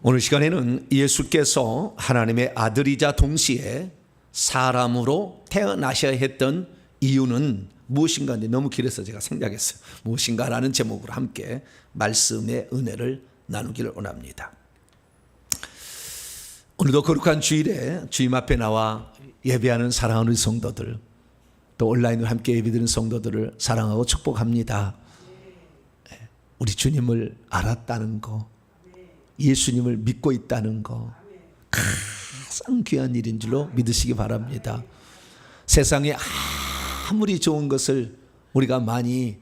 오늘 시간에는 예수께서 하나님의 아들이자 동시에 사람으로 태어나셔야 했던 이유는 무엇인가 너무 길어서 제가 생략했어요. 무엇인가라는 제목으로 함께 말씀의 은혜를 나누기를 원합니다. 오늘도 거룩한 주일에 주님 앞에 나와 예배하는 사랑하는 성도들, 또 온라인으로 함께 예배드리는 성도들을 사랑하고 축복합니다. 우리 주님을 알았다는 거, 예수님을 믿고 있다는 거 가장 귀한 일인 줄로 믿으시기 바랍니다. 세상에 아무리 좋은 것을 우리가 많이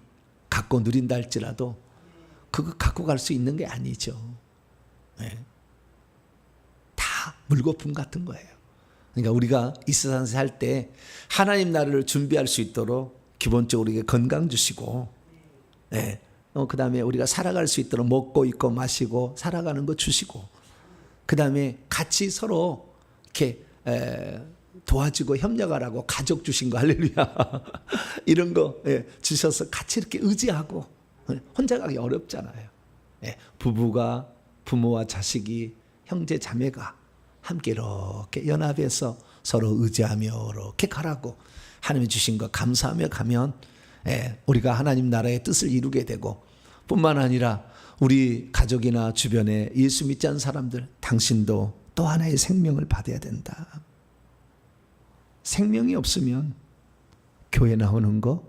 갖고 누린다 할지라도 그거 갖고 갈 수 있는 게 아니죠. 다 물거품 같은 거예요. 그러니까 우리가 이 세상에 살 때 하나님 나라를 준비할 수 있도록 기본적으로 우리에게 건강 주시고, 그 다음에 우리가 살아갈 수 있도록 먹고 입고 마시고 살아가는 거 주시고, 그 다음에 같이 서로 이렇게 도와주고 협력하라고 가족 주신 거, 할렐루야. 이런 거 주셔서 같이 이렇게 의지하고, 혼자 가기 어렵잖아요. 부부가, 부모와 자식이, 형제 자매가 함께 이렇게 연합해서 서로 의지하며 이렇게 가라고 하나님이 주신 거 감사하며 가면 우리가 하나님 나라의 뜻을 이루게 되고, 뿐만 아니라 우리 가족이나 주변에 예수 믿지 않는 사람들, 당신도 또 하나의 생명을 받아야 된다. 생명이 없으면 교회 나오는 거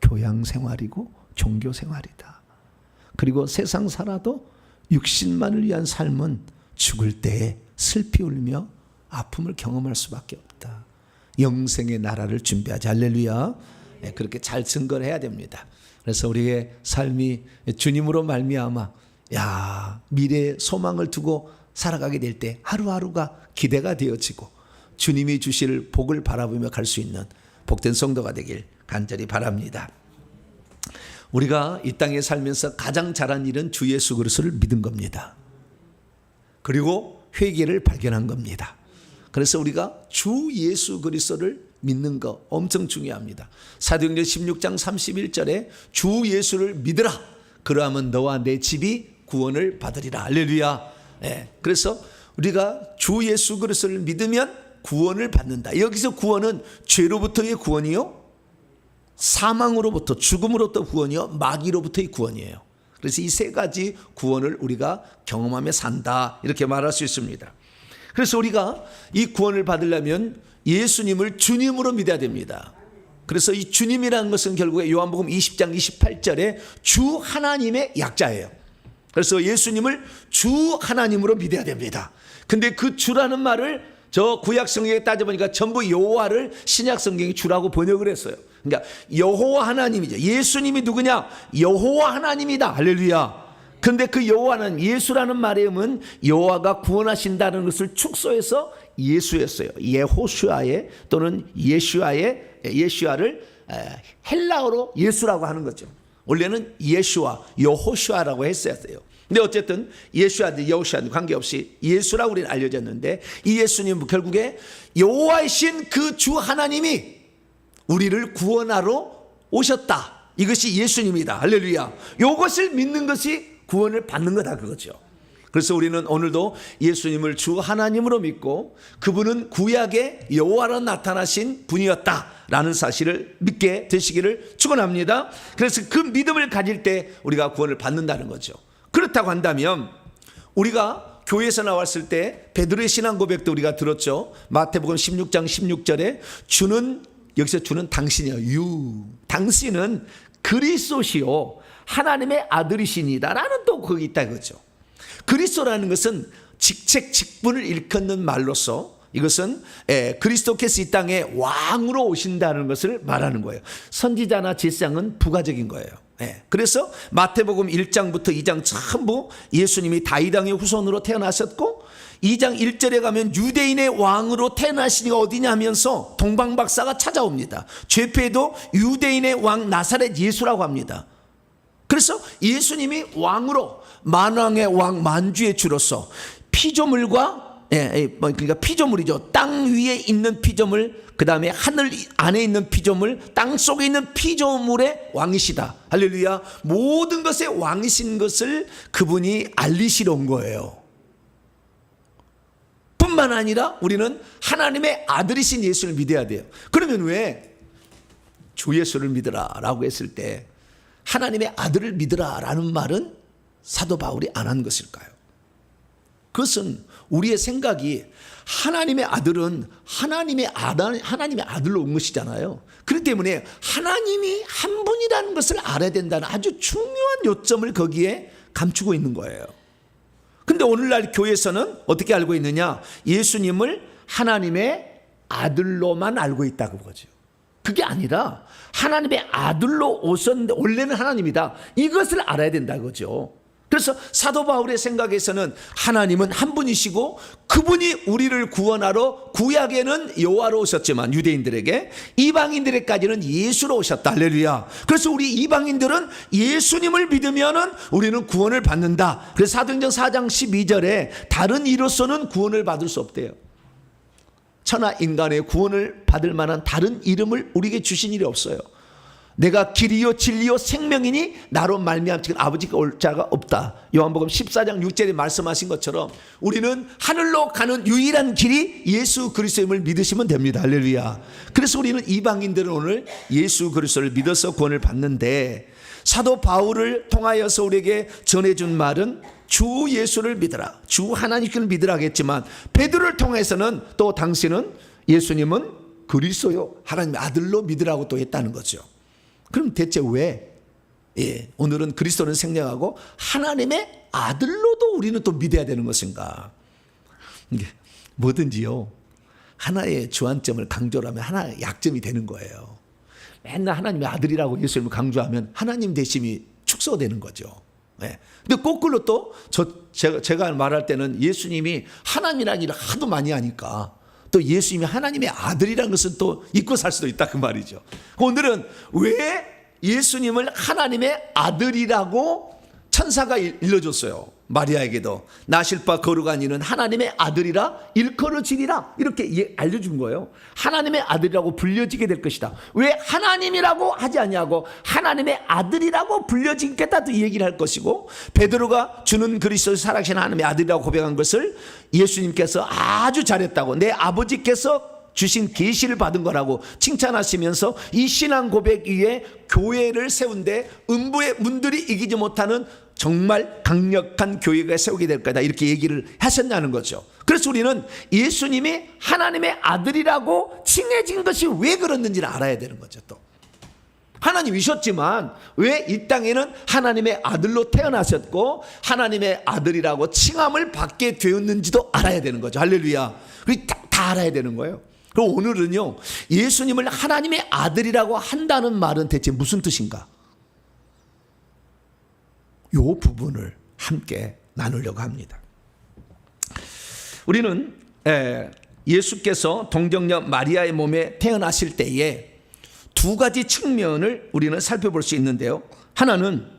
교양 생활이고 종교 생활이다. 그리고 세상 살아도 육신만을 위한 삶은 죽을 때에 슬피 울며 아픔을 경험할 수밖에 없다. 영생의 나라를 준비하자. 할렐루야. 그렇게 잘 증거를 해야 됩니다. 그래서 우리의 삶이 주님으로 말미암아 미래의 소망을 두고 살아가게 될 때 하루하루가 기대가 되어지고 주님이 주실 복을 바라보며 갈 수 있는 복된 성도가 되길 간절히 바랍니다. 우리가 이 땅에 살면서 가장 잘한 일은 주 예수 그리스도를 믿은 겁니다. 그리고 회개를 발견한 겁니다. 그래서 우리가 주 예수 그리스도를 믿는 거 엄청 중요합니다. 사도행전 16장 31절에 주 예수를 믿으라. 그러하면 너와 내 집이 구원을 받으리라. 할렐루야. 그래서 우리가 주 예수 그리스도를 믿으면 구원을 받는다. 여기서 구원은 죄로부터의 구원이요, 사망으로부터, 죽음으로부터 구원이요, 마귀로부터의 구원이에요. 그래서 이 세 가지 구원을 우리가 경험하며 산다, 이렇게 말할 수 있습니다. 그래서 우리가 이 구원을 받으려면 예수님을 주님으로 믿어야 됩니다. 그래서 이 주님이라는 것은 결국에 요한복음 20장 28절에 주 하나님의 약자예요. 그래서 예수님을 주 하나님으로 믿어야 됩니다. 근데 그 주라는 말을 저 구약 성경에 따져보니까 전부 여호와를 신약 성경이 주라고 번역을 했어요. 그러니까 여호와 하나님이죠. 예수님이 누구냐? 여호와 하나님이다. 할렐루야. 근데 그 여호와는, 예수라는 말의 의미는 여호와가 구원하신다는 것을 축소해서 예수였어요. 예호슈아의 또는 예슈아를 헬라어로 예수라고 하는 거죠. 원래는 예슈아, 여호슈아라고 했어야 돼요. 근데 어쨌든 예수와도 여호슈아도 관계없이 예수라고 우리는 알려졌는데, 이 예수님은 결국에 여호와이신 그 주 하나님이 우리를 구원하러 오셨다. 이것이 예수님이다. 할렐루야. 이것을 믿는 것이 구원을 받는 거다, 그거죠. 그래서 우리는 오늘도 예수님을 주 하나님으로 믿고 그분은 구약의 여호와로 나타나신 분이었다라는 사실을 믿게 되시기를 축원합니다. 그래서 그 믿음을 가질 때 우리가 구원을 받는다는 거죠. 그렇다고 한다면 우리가 교회에서 나왔을 때 베드로의 신앙 고백도 우리가 들었죠. 마태복음 16장 16절에 여기서 주는 당신이요, 당신은 그리스도시요 하나님의 아들이시니다라는 또 거기 있다, 그거죠. 그리스도라는 것은 직책 직분을 일컫는 말로서 이것은 그리스도께서 이 땅에 왕으로 오신다는 것을 말하는 거예요. 선지자나 제사장은 부가적인 거예요. 그래서 마태복음 1장부터 2장 전부 예수님이 다윗왕의 후손으로 태어나셨고, 2장 1절에 가면 유대인의 왕으로 태어나시니가 어디냐 하면서 동방박사가 찾아옵니다. 죄패도 유대인의 왕 나사렛 예수라고 합니다. 그래서 예수님이 왕으로, 만왕의 왕, 만주의 주로서 피조물과, 그러니까 피조물이죠. 땅 위에 있는 피조물, 그 다음에 하늘 안에 있는 피조물, 땅 속에 있는 피조물의 왕이시다. 할렐루야. 모든 것의 왕이신 것을 그분이 알리시러 온 거예요. 뿐만 아니라 우리는 하나님의 아들이신 예수를 믿어야 돼요. 그러면 왜 주 예수를 믿으라라고 했을 때 하나님의 아들을 믿으라라는 말은 사도 바울이 안 한 것일까요? 그것은 우리의 생각이 하나님의 아들은 하나님의 아들로 온 것이잖아요. 그렇기 때문에 하나님이 한 분이라는 것을 알아야 된다는 아주 중요한 요점을 거기에 감추고 있는 거예요. 근데 오늘날 교회에서는 어떻게 알고 있느냐? 예수님을 하나님의 아들로만 알고 있다고 보죠. 그게 아니라 하나님의 아들로 오셨는데 원래는 하나님이다. 이것을 알아야 된다는 거죠. 그래서 사도 바울의 생각에서는 하나님은 한 분이시고 그분이 우리를 구원하러 구약에는 여호와로 오셨지만 유대인들에게, 이방인들에게까지는 예수로 오셨다. 할렐루야. 그래서 우리 이방인들은 예수님을 믿으면은 우리는 구원을 받는다. 그래서 사도행전 4장 12절에 다른 이로서는 구원을 받을 수 없대요. 천하 인간의 구원을 받을 만한 다른 이름을 우리에게 주신 일이 없어요. 내가 길이요 진리요 생명이니 나로 말미암지 아버지께 올 자가 없다. 요한복음 14장 6절에 말씀하신 것처럼 우리는 하늘로 가는 유일한 길이 예수 그리스도임을 믿으시면 됩니다. 할렐루야. 그래서 우리는 이방인들은 오늘 예수 그리스도를 믿어서 구원을 받는데, 사도 바울을 통하여서 우리에게 전해준 말은 주 예수를 믿으라, 주 하나님을 믿으라 하겠지만, 베드로를 통해서는 또 당신은 예수님은 그리스도요 하나님의 아들로 믿으라고 또 했다는 거죠. 그럼 대체 왜 오늘은 그리스도는 생략하고 하나님의 아들로도 우리는 또 믿어야 되는 것인가? 뭐든지요 하나의 주안점을 강조를 하면 하나의 약점이 되는 거예요. 맨날 하나님의 아들이라고 예수님을 강조하면 하나님 되심이 축소되는 거죠. 근데 거꾸로 또 제가 말할 때는 예수님이 하나님이라는 일을 하도 많이 하니까 또 예수님이 하나님의 아들이라는 것은 또 잊고 살 수도 있다 그 말이죠. 오늘은 왜 예수님을 하나님의 아들이라고 천사가 일러줬어요. 마리아에게도 나실 바 거룩한 이는 하나님의 아들이라 일컬어지리라 이렇게 알려준 거예요. 하나님의 아들이라고 불려지게 될 것이다. 왜 하나님이라고 하지 않냐고 하나님의 아들이라고 불려지겠다 또 얘기를 할 것이고, 베드로가 주는 그리스도의 살아계신 하나님의 아들이라고 고백한 것을 예수님께서 아주 잘했다고, 내 아버지께서 주신 계시를 받은 거라고 칭찬하시면서 이 신앙 고백 위에 교회를 세운데 음부의 문들이 이기지 못하는 정말 강력한 교회가 세우게 될 거다 이렇게 얘기를 하셨냐는 거죠. 그래서 우리는 예수님이 하나님의 아들이라고 칭해진 것이 왜 그랬는지를 알아야 되는 거죠. 또 하나님이셨지만 왜 이 땅에는 하나님의 아들로 태어나셨고 하나님의 아들이라고 칭함을 받게 되었는지도 알아야 되는 거죠. 할렐루야. 다 알아야 되는 거예요. 그럼 오늘은요 예수님을 하나님의 아들이라고 한다는 말은 대체 무슨 뜻인가? 이 부분을 함께 나누려고 합니다. 우리는 예수께서 동정녀 마리아의 몸에 태어나실 때에 두 가지 측면을 우리는 살펴볼 수 있는데요. 하나는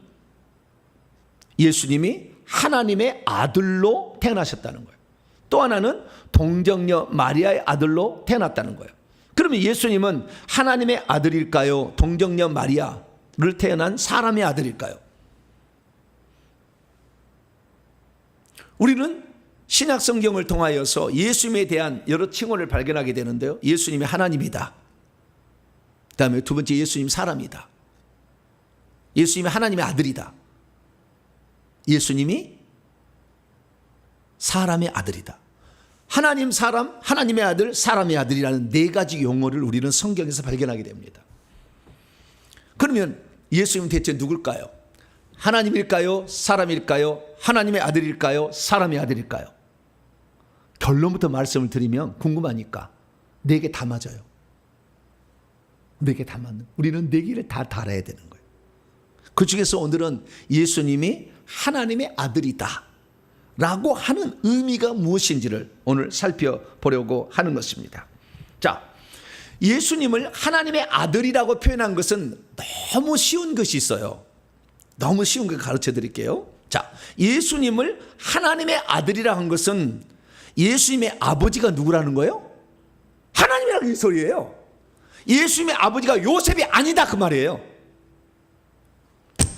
예수님이 하나님의 아들로 태어나셨다는 거예요. 또 하나는 동정녀 마리아의 아들로 태어났다는 거예요. 그러면 예수님은 하나님의 아들일까요? 동정녀 마리아를 태어난 사람의 아들일까요? 우리는 신약 성경을 통하여서 예수님에 대한 여러 칭호를 발견하게 되는데요. 예수님이 하나님이다. 그 다음에 두 번째 예수님 사람이다. 예수님이 하나님의 아들이다. 예수님이 사람의 아들이다. 하나님 사람, 하나님의 아들, 사람의 아들이라는 네 가지 용어를 우리는 성경에서 발견하게 됩니다. 그러면 예수님은 대체 누굴까요? 하나님일까요? 사람일까요? 하나님의 아들일까요? 사람의 아들일까요? 결론부터 말씀을 드리면 궁금하니까 네 개 다 맞아요. 네 개 다 맞는. 우리는 네 개를 다 알아야 되는 거예요. 그 중에서 오늘은 예수님이 하나님의 아들이다 라고 하는 의미가 무엇인지를 오늘 살펴보려고 하는 것입니다. 자, 예수님을 하나님의 아들이라고 표현한 것은 너무 쉬운 것이 있어요. 너무 쉬운 걸 가르쳐 드릴게요. 자, 예수님을 하나님의 아들이라 한 것은 예수님의 아버지가 누구라는 거예요? 하나님이라는 소리예요. 예수님의 아버지가 요셉이 아니다 그 말이에요.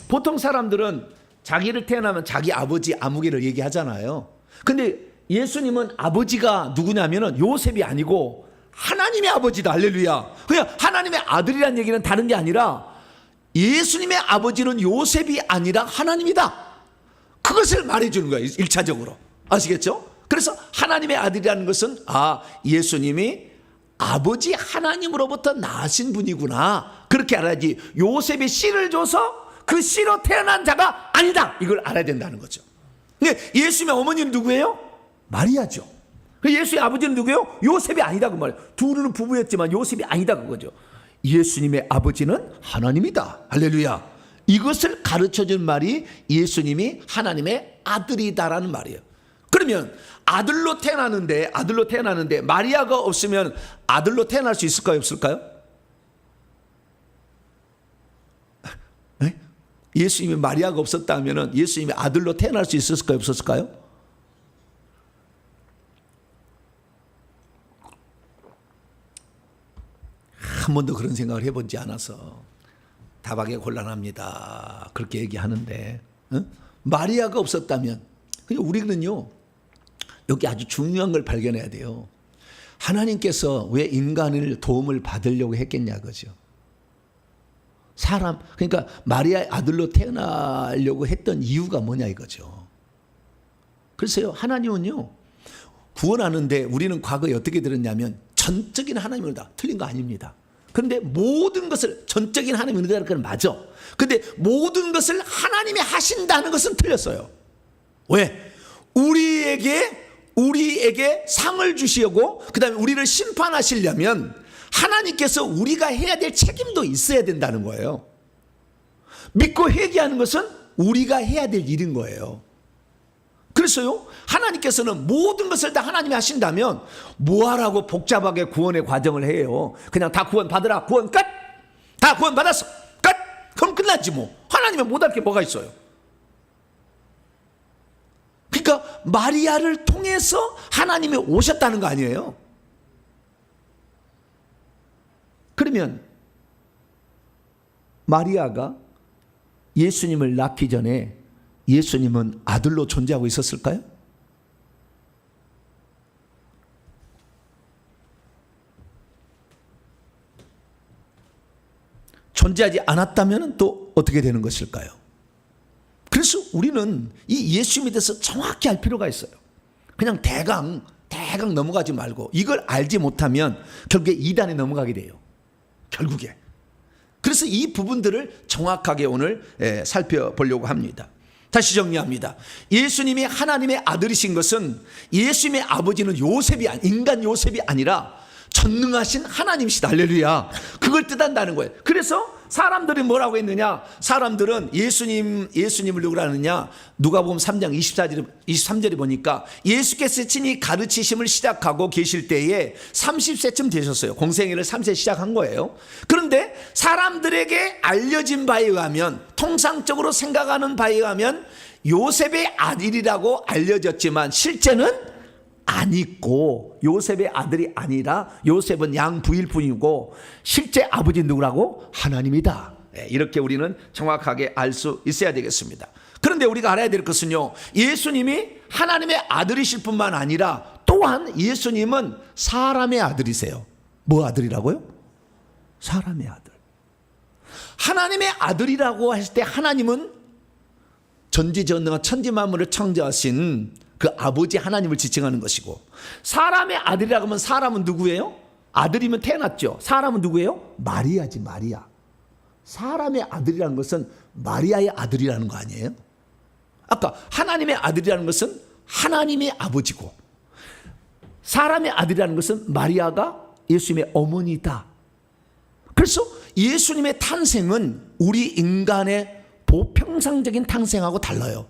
보통 사람들은 자기를 태어나면 자기 아버지 아무개를 얘기하잖아요. 근데 예수님은 아버지가 누구냐면은 요셉이 아니고 하나님의 아버지다. 할렐루야. 그냥 하나님의 아들이라는 얘기는 다른 게 아니라 예수님의 아버지는 요셉이 아니라 하나님이다. 그것을 말해주는 거예요. 1차적으로. 아시겠죠? 그래서 하나님의 아들이라는 것은 예수님이 아버지 하나님으로부터 나신 분이구나. 그렇게 알아야지. 요셉이 씨를 줘서 그 씨로 태어난 자가 아니다. 이걸 알아야 된다는 거죠. 근데 예수님의 어머니는 누구예요? 마리아죠. 예수의 아버지는 누구예요? 요셉이 아니다 그 말이에요. 둘은 부부였지만 요셉이 아니다 그거죠. 예수님의 아버지는 하나님이다. 할렐루야. 이것을 가르쳐준 말이 예수님이 하나님의 아들이다라는 말이에요. 그러면 아들로 태어나는데 마리아가 없으면 아들로 태어날 수 있을까요? 없을까요? 네? 예수님이 마리아가 없었다면 예수님이 아들로 태어날 수 있었을까요? 없었을까요? 한 번도 그런 생각을 해보지 않아서 답하기 곤란합니다. 그렇게 얘기하는데 마리아가 없었다면 우리는요 여기 아주 중요한 걸 발견해야 돼요. 하나님께서 왜 인간을 도움을 받으려고 했겠냐 그죠. 그러니까 마리아의 아들로 태어나려고 했던 이유가 뭐냐 이거죠. 글쎄요 하나님은요 구원하는데 우리는 과거에 어떻게 들었냐면 전적인 하나님을 다 틀린 거 아닙니다. 그런데 모든 것을 전적인 하나님이 은혜라는 건 맞아. 그런데 모든 것을 하나님이 하신다는 것은 틀렸어요. 왜? 우리에게 상을 주시려고 그 다음에 우리를 심판하시려면 하나님께서 우리가 해야 될 책임도 있어야 된다는 거예요. 믿고 회개하는 것은 우리가 해야 될 일인 거예요. 그래서요 하나님께서는 모든 것을 다 하나님이 하신다면 뭐하라고 복잡하게 구원의 과정을 해요. 그냥 다 구원 받으라. 구원 끝. 다 구원 받았어. 끝. 그럼 끝났지 뭐. 하나님은 못할 게 뭐가 있어요. 그러니까 마리아를 통해서 하나님이 오셨다는 거 아니에요. 그러면 마리아가 예수님을 낳기 전에 예수님은 아들로 존재하고 있었을까요? 존재하지 않았다면 또 어떻게 되는 것일까요? 그래서 우리는 이 예수님에 대해서 정확히 알 필요가 있어요. 그냥 대강 넘어가지 말고 이걸 알지 못하면 결국에 이단에 넘어가게 돼요. 결국에. 그래서 이 부분들을 정확하게 오늘 살펴보려고 합니다. 다시 정리합니다. 예수님이 하나님의 아들이신 것은 예수님의 아버지는 인간 요셉이 아니라 전능하신 하나님이시다. 할렐루야. 그걸 뜻한다는 거예요. 그래서 사람들이 뭐라고 했느냐? 사람들은 예수님을 누구라 하느냐? 누가복음 3장 23절에 보니까 예수께서 친히 가르치심을 시작하고 계실 때에 30세쯤 되셨어요. 공생애를 3세 시작한 거예요. 그런데 사람들에게 알려진 바에 의하면, 통상적으로 생각하는 바에 의하면 요셉의 아들이라고 알려졌지만 실제는 아니고, 요셉의 아들이 아니라 요셉은 양부일 뿐이고 실제 아버지 누구라고? 하나님이다. 이렇게 우리는 정확하게 알 수 있어야 되겠습니다. 그런데 우리가 알아야 될 것은요, 예수님이 하나님의 아들이실 뿐만 아니라 또한 예수님은 사람의 아들이세요. 뭐 아들이라고요? 사람의 아들. 하나님의 아들이라고 했을 때 하나님은 전지전능한 천지만물을 창조하신 그 아버지 하나님을 지칭하는 것이고, 사람의 아들이라고 하면 사람은 누구예요? 아들이면 태어났죠. 사람은 누구예요? 마리아지, 마리아. 사람의 아들이라는 것은 마리아의 아들이라는 거 아니에요? 아까 하나님의 아들이라는 것은 하나님의 아버지고, 사람의 아들이라는 것은 마리아가 예수님의 어머니다. 그래서 예수님의 탄생은 우리 인간의 보편상적인 탄생하고 달라요.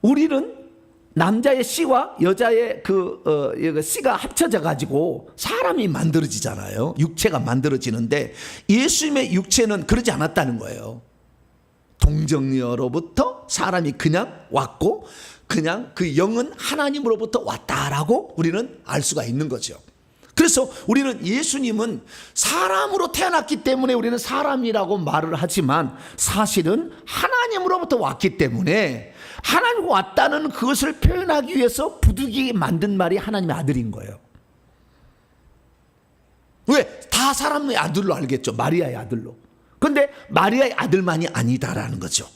우리는 남자의 씨와 여자의 씨가 합쳐져 가지고 사람이 만들어지잖아요. 육체가 만들어지는데 예수님의 육체는 그러지 않았다는 거예요. 동정녀로부터 사람이 그냥 왔고, 그냥 그 영은 하나님으로부터 왔다라고 우리는 알 수가 있는 거죠. 그래서 우리는 예수님은 사람으로 태어났기 때문에 우리는 사람이라고 말을 하지만 사실은 하나님으로부터 왔기 때문에 하나님 왔다는 그것을 표현하기 위해서 부득이 만든 말이 하나님의 아들인 거예요. 왜? 다 사람의 아들로 알겠죠. 마리아의 아들로. 그런데 마리아의 아들만이 아니다라는 거죠.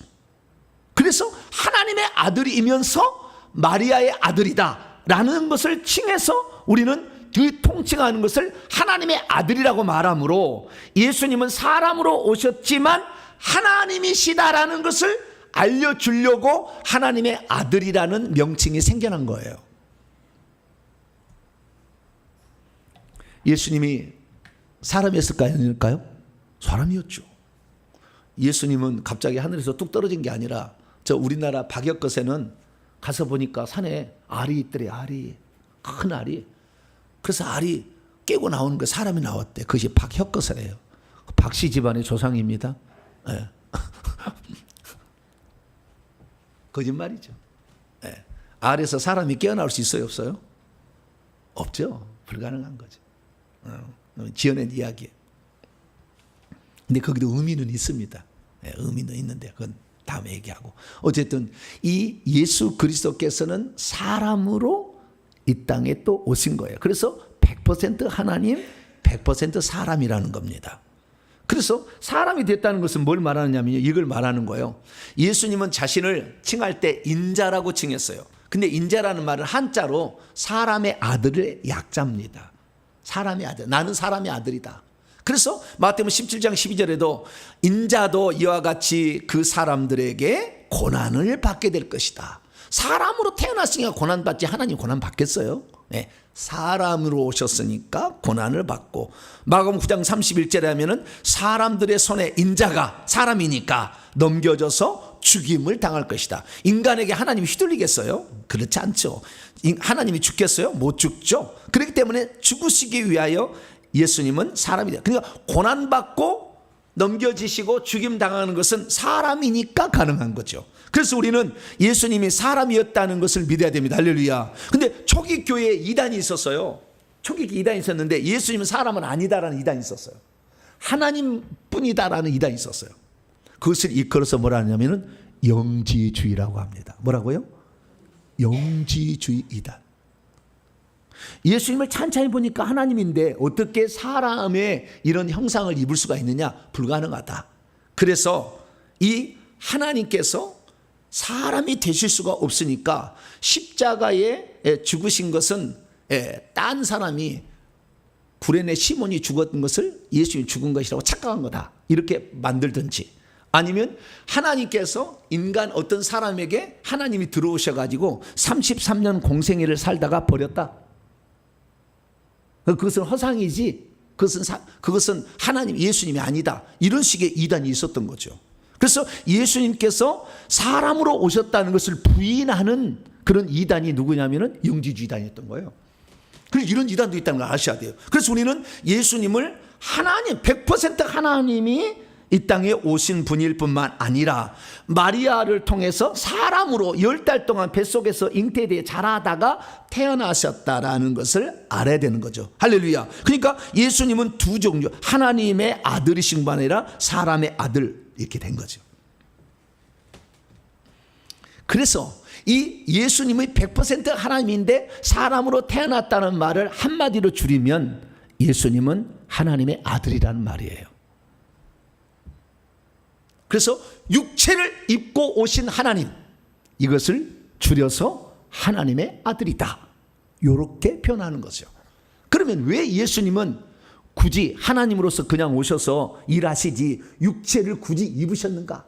그래서 하나님의 아들이면서 마리아의 아들이다 라는 것을 칭해서 우리는 그 통칭하는 것을 하나님의 아들이라고 말하므로 예수님은 사람으로 오셨지만 하나님이시다라는 것을 알려주려고 하나님의 아들이라는 명칭이 생겨난 거예요. 예수님이 사람이었을까요? 아닐까요? 사람이었죠. 예수님은 갑자기 하늘에서 뚝 떨어진 게 아니라 저 우리나라 박역것에는 가서 보니까 산에 알이 있더래. 알이, 큰 알이. 그래서 알이 깨고 나오는 거 사람이 나왔대. 그것이 박혁거사예요. 박씨 집안의 조상입니다. 네. 거짓말이죠. 네. 알에서 사람이 깨어나올 수 있어요, 없어요? 없죠. 불가능한 거죠. 지어낸 이야기예요. 근데 거기도 의미는 있습니다. 네, 의미는 있는데 그건 다음에 얘기하고. 어쨌든 이 예수 그리스도께서는 사람으로 이 땅에 또 오신 거예요. 그래서 100% 하나님, 100% 사람이라는 겁니다. 그래서 사람이 됐다는 것은 뭘 말하느냐면요, 이걸 말하는 거예요. 예수님은 자신을 칭할 때 인자라고 칭했어요. 근데 인자라는 말은 한자로 사람의 아들의 약자입니다. 사람의 아들, 나는 사람의 아들이다. 그래서 마태복음 17장 12절에도 인자도 이와 같이 그 사람들에게 고난을 받게 될 것이다. 사람으로 태어났으니까 고난받지 하나님 고난 받겠어요? 네. 사람으로 오셨으니까 고난을 받고, 마가복음 9장 31절에 하면은 사람들의 손에 인자가 사람이니까 넘겨져서 죽임을 당할 것이다. 인간에게 하나님이 휘둘리겠어요? 그렇지 않죠. 하나님이 죽겠어요? 못 죽죠. 그렇기 때문에 죽으시기 위하여 예수님은 사람이다. 그러니까 고난받고 넘겨지시고 죽임 당하는 것은 사람이니까 가능한 거죠. 그래서 우리는 예수님이 사람이었다는 것을 믿어야 됩니다. 할렐루야. 근데 초기 교회에 이단이 있었어요. 초기 이단이 있었는데 예수님은 사람은 아니다라는 이단이 있었어요. 하나님뿐이다라는 이단이 있었어요. 그것을 이끌어서 뭐라 하냐면은 영지주의라고 합니다. 뭐라고요? 영지주의 이단. 예수님을 찬찬히 보니까 하나님인데 어떻게 사람의 이런 형상을 입을 수가 있느냐? 불가능하다. 그래서 이 하나님께서 사람이 되실 수가 없으니까 십자가에 죽으신 것은 딴 사람이 구레네 시몬이 죽었던 것을 예수님이 죽은 것이라고 착각한 거다, 이렇게 만들든지, 아니면 하나님께서 인간 어떤 사람에게 하나님이 들어오셔가지고 33년 공생애를 살다가 버렸다, 그것은 허상이지 그것은 하나님 예수님이 아니다, 이런 식의 이단이 있었던 거죠. 그래서 예수님께서 사람으로 오셨다는 것을 부인하는 그런 이단이 누구냐면은 영지주의 이단이었던 거예요. 그래서 이런 이단도 있다는 걸 아셔야 돼요. 그래서 우리는 예수님을 하나님, 100% 하나님이 이 땅에 오신 분일 뿐만 아니라 마리아를 통해서 사람으로 10달 동안 뱃속에서 잉태되어 자라다가 태어나셨다라는 것을 알아야 되는 거죠. 할렐루야. 그러니까 예수님은 두 종류, 하나님의 아들이신 분 아니라 사람의 아들, 이렇게 된 거죠. 그래서 이 예수님의 100% 하나님인데 사람으로 태어났다는 말을 한마디로 줄이면 예수님은 하나님의 아들이라는 말이에요. 그래서 육체를 입고 오신 하나님, 이것을 줄여서 하나님의 아들이다, 이렇게 표현하는 거죠. 그러면 왜 예수님은 굳이 하나님으로서 그냥 오셔서 일하시지 육체를 굳이 입으셨는가?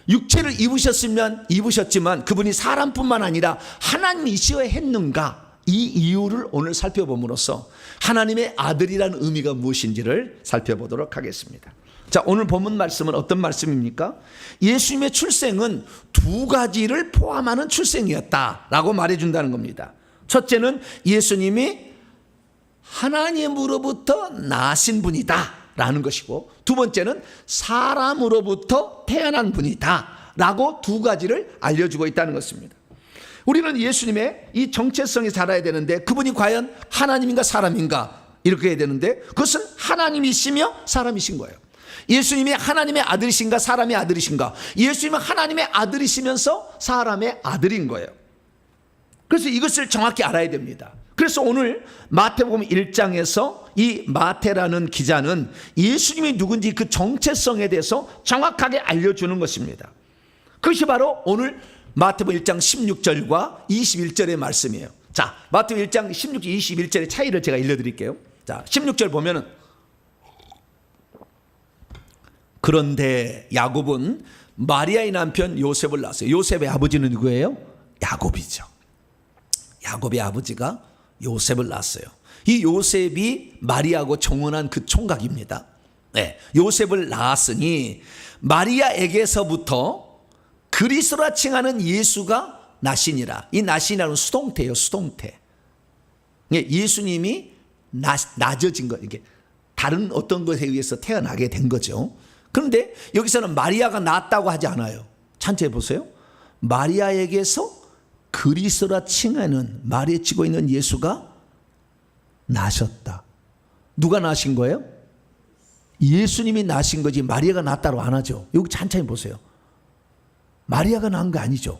육체를 입으셨지만 그분이 사람뿐만 아니라 하나님이셔야 했는가? 이 이유를 오늘 살펴봄으로써 하나님의 아들이라는 의미가 무엇인지를 살펴보도록 하겠습니다. 자, 오늘 본문 말씀은 어떤 말씀입니까? 예수님의 출생은 두 가지를 포함하는 출생이었다라고 말해준다는 겁니다. 첫째는 예수님이 하나님으로부터 나신 분이다 라는 것이고, 두 번째는 사람으로부터 태어난 분이다 라고 두 가지를 알려주고 있다는 것입니다. 우리는 예수님의 이 정체성이 살아야 되는데 그분이 과연 하나님인가 사람인가 이렇게 해야 되는데 그것은 하나님이시며 사람이신 거예요. 예수님이 하나님의 아들이신가 사람의 아들이신가? 예수님은 하나님의 아들이시면서 사람의 아들인 거예요. 그래서 이것을 정확히 알아야 됩니다. 그래서 오늘 마태복음 1장에서 이 마태라는 기자는 예수님이 누군지 그 정체성에 대해서 정확하게 알려주는 것입니다. 그것이 바로 오늘 마태복음 1장 16절과 21절의 말씀이에요. 자, 마태복음 1장 16절 21절의 차이를 제가 읽어드릴게요. 자, 16절 보면은 그런데 야곱은 마리아의 남편 요셉을 낳았어요. 요셉의 아버지는 누구예요? 야곱이죠. 야곱의 아버지가 요셉을 낳았어요. 이 요셉이 마리아하고 정혼한 그 총각입니다. 네, 요셉을 낳았으니 마리아에게서부터 그리스도라 칭하는 예수가 나시니라. 이 나시니라는 수동태예요. 수동태. 예수님이 낮아진 거, 이게 다른 어떤 것에 의해서 태어나게 된 거죠. 그런데 여기서는 마리아가 낳았다고 하지 않아요. 찬체 보세요. 마리아에게서 그리스도라 칭하는 말에 치고 있는 예수가 나셨다. 누가 나신 거예요? 예수님이 나신 거지 마리아가 낳았다고 안 하죠. 여기 찬찬히 보세요. 마리아가 낳은 거 아니죠.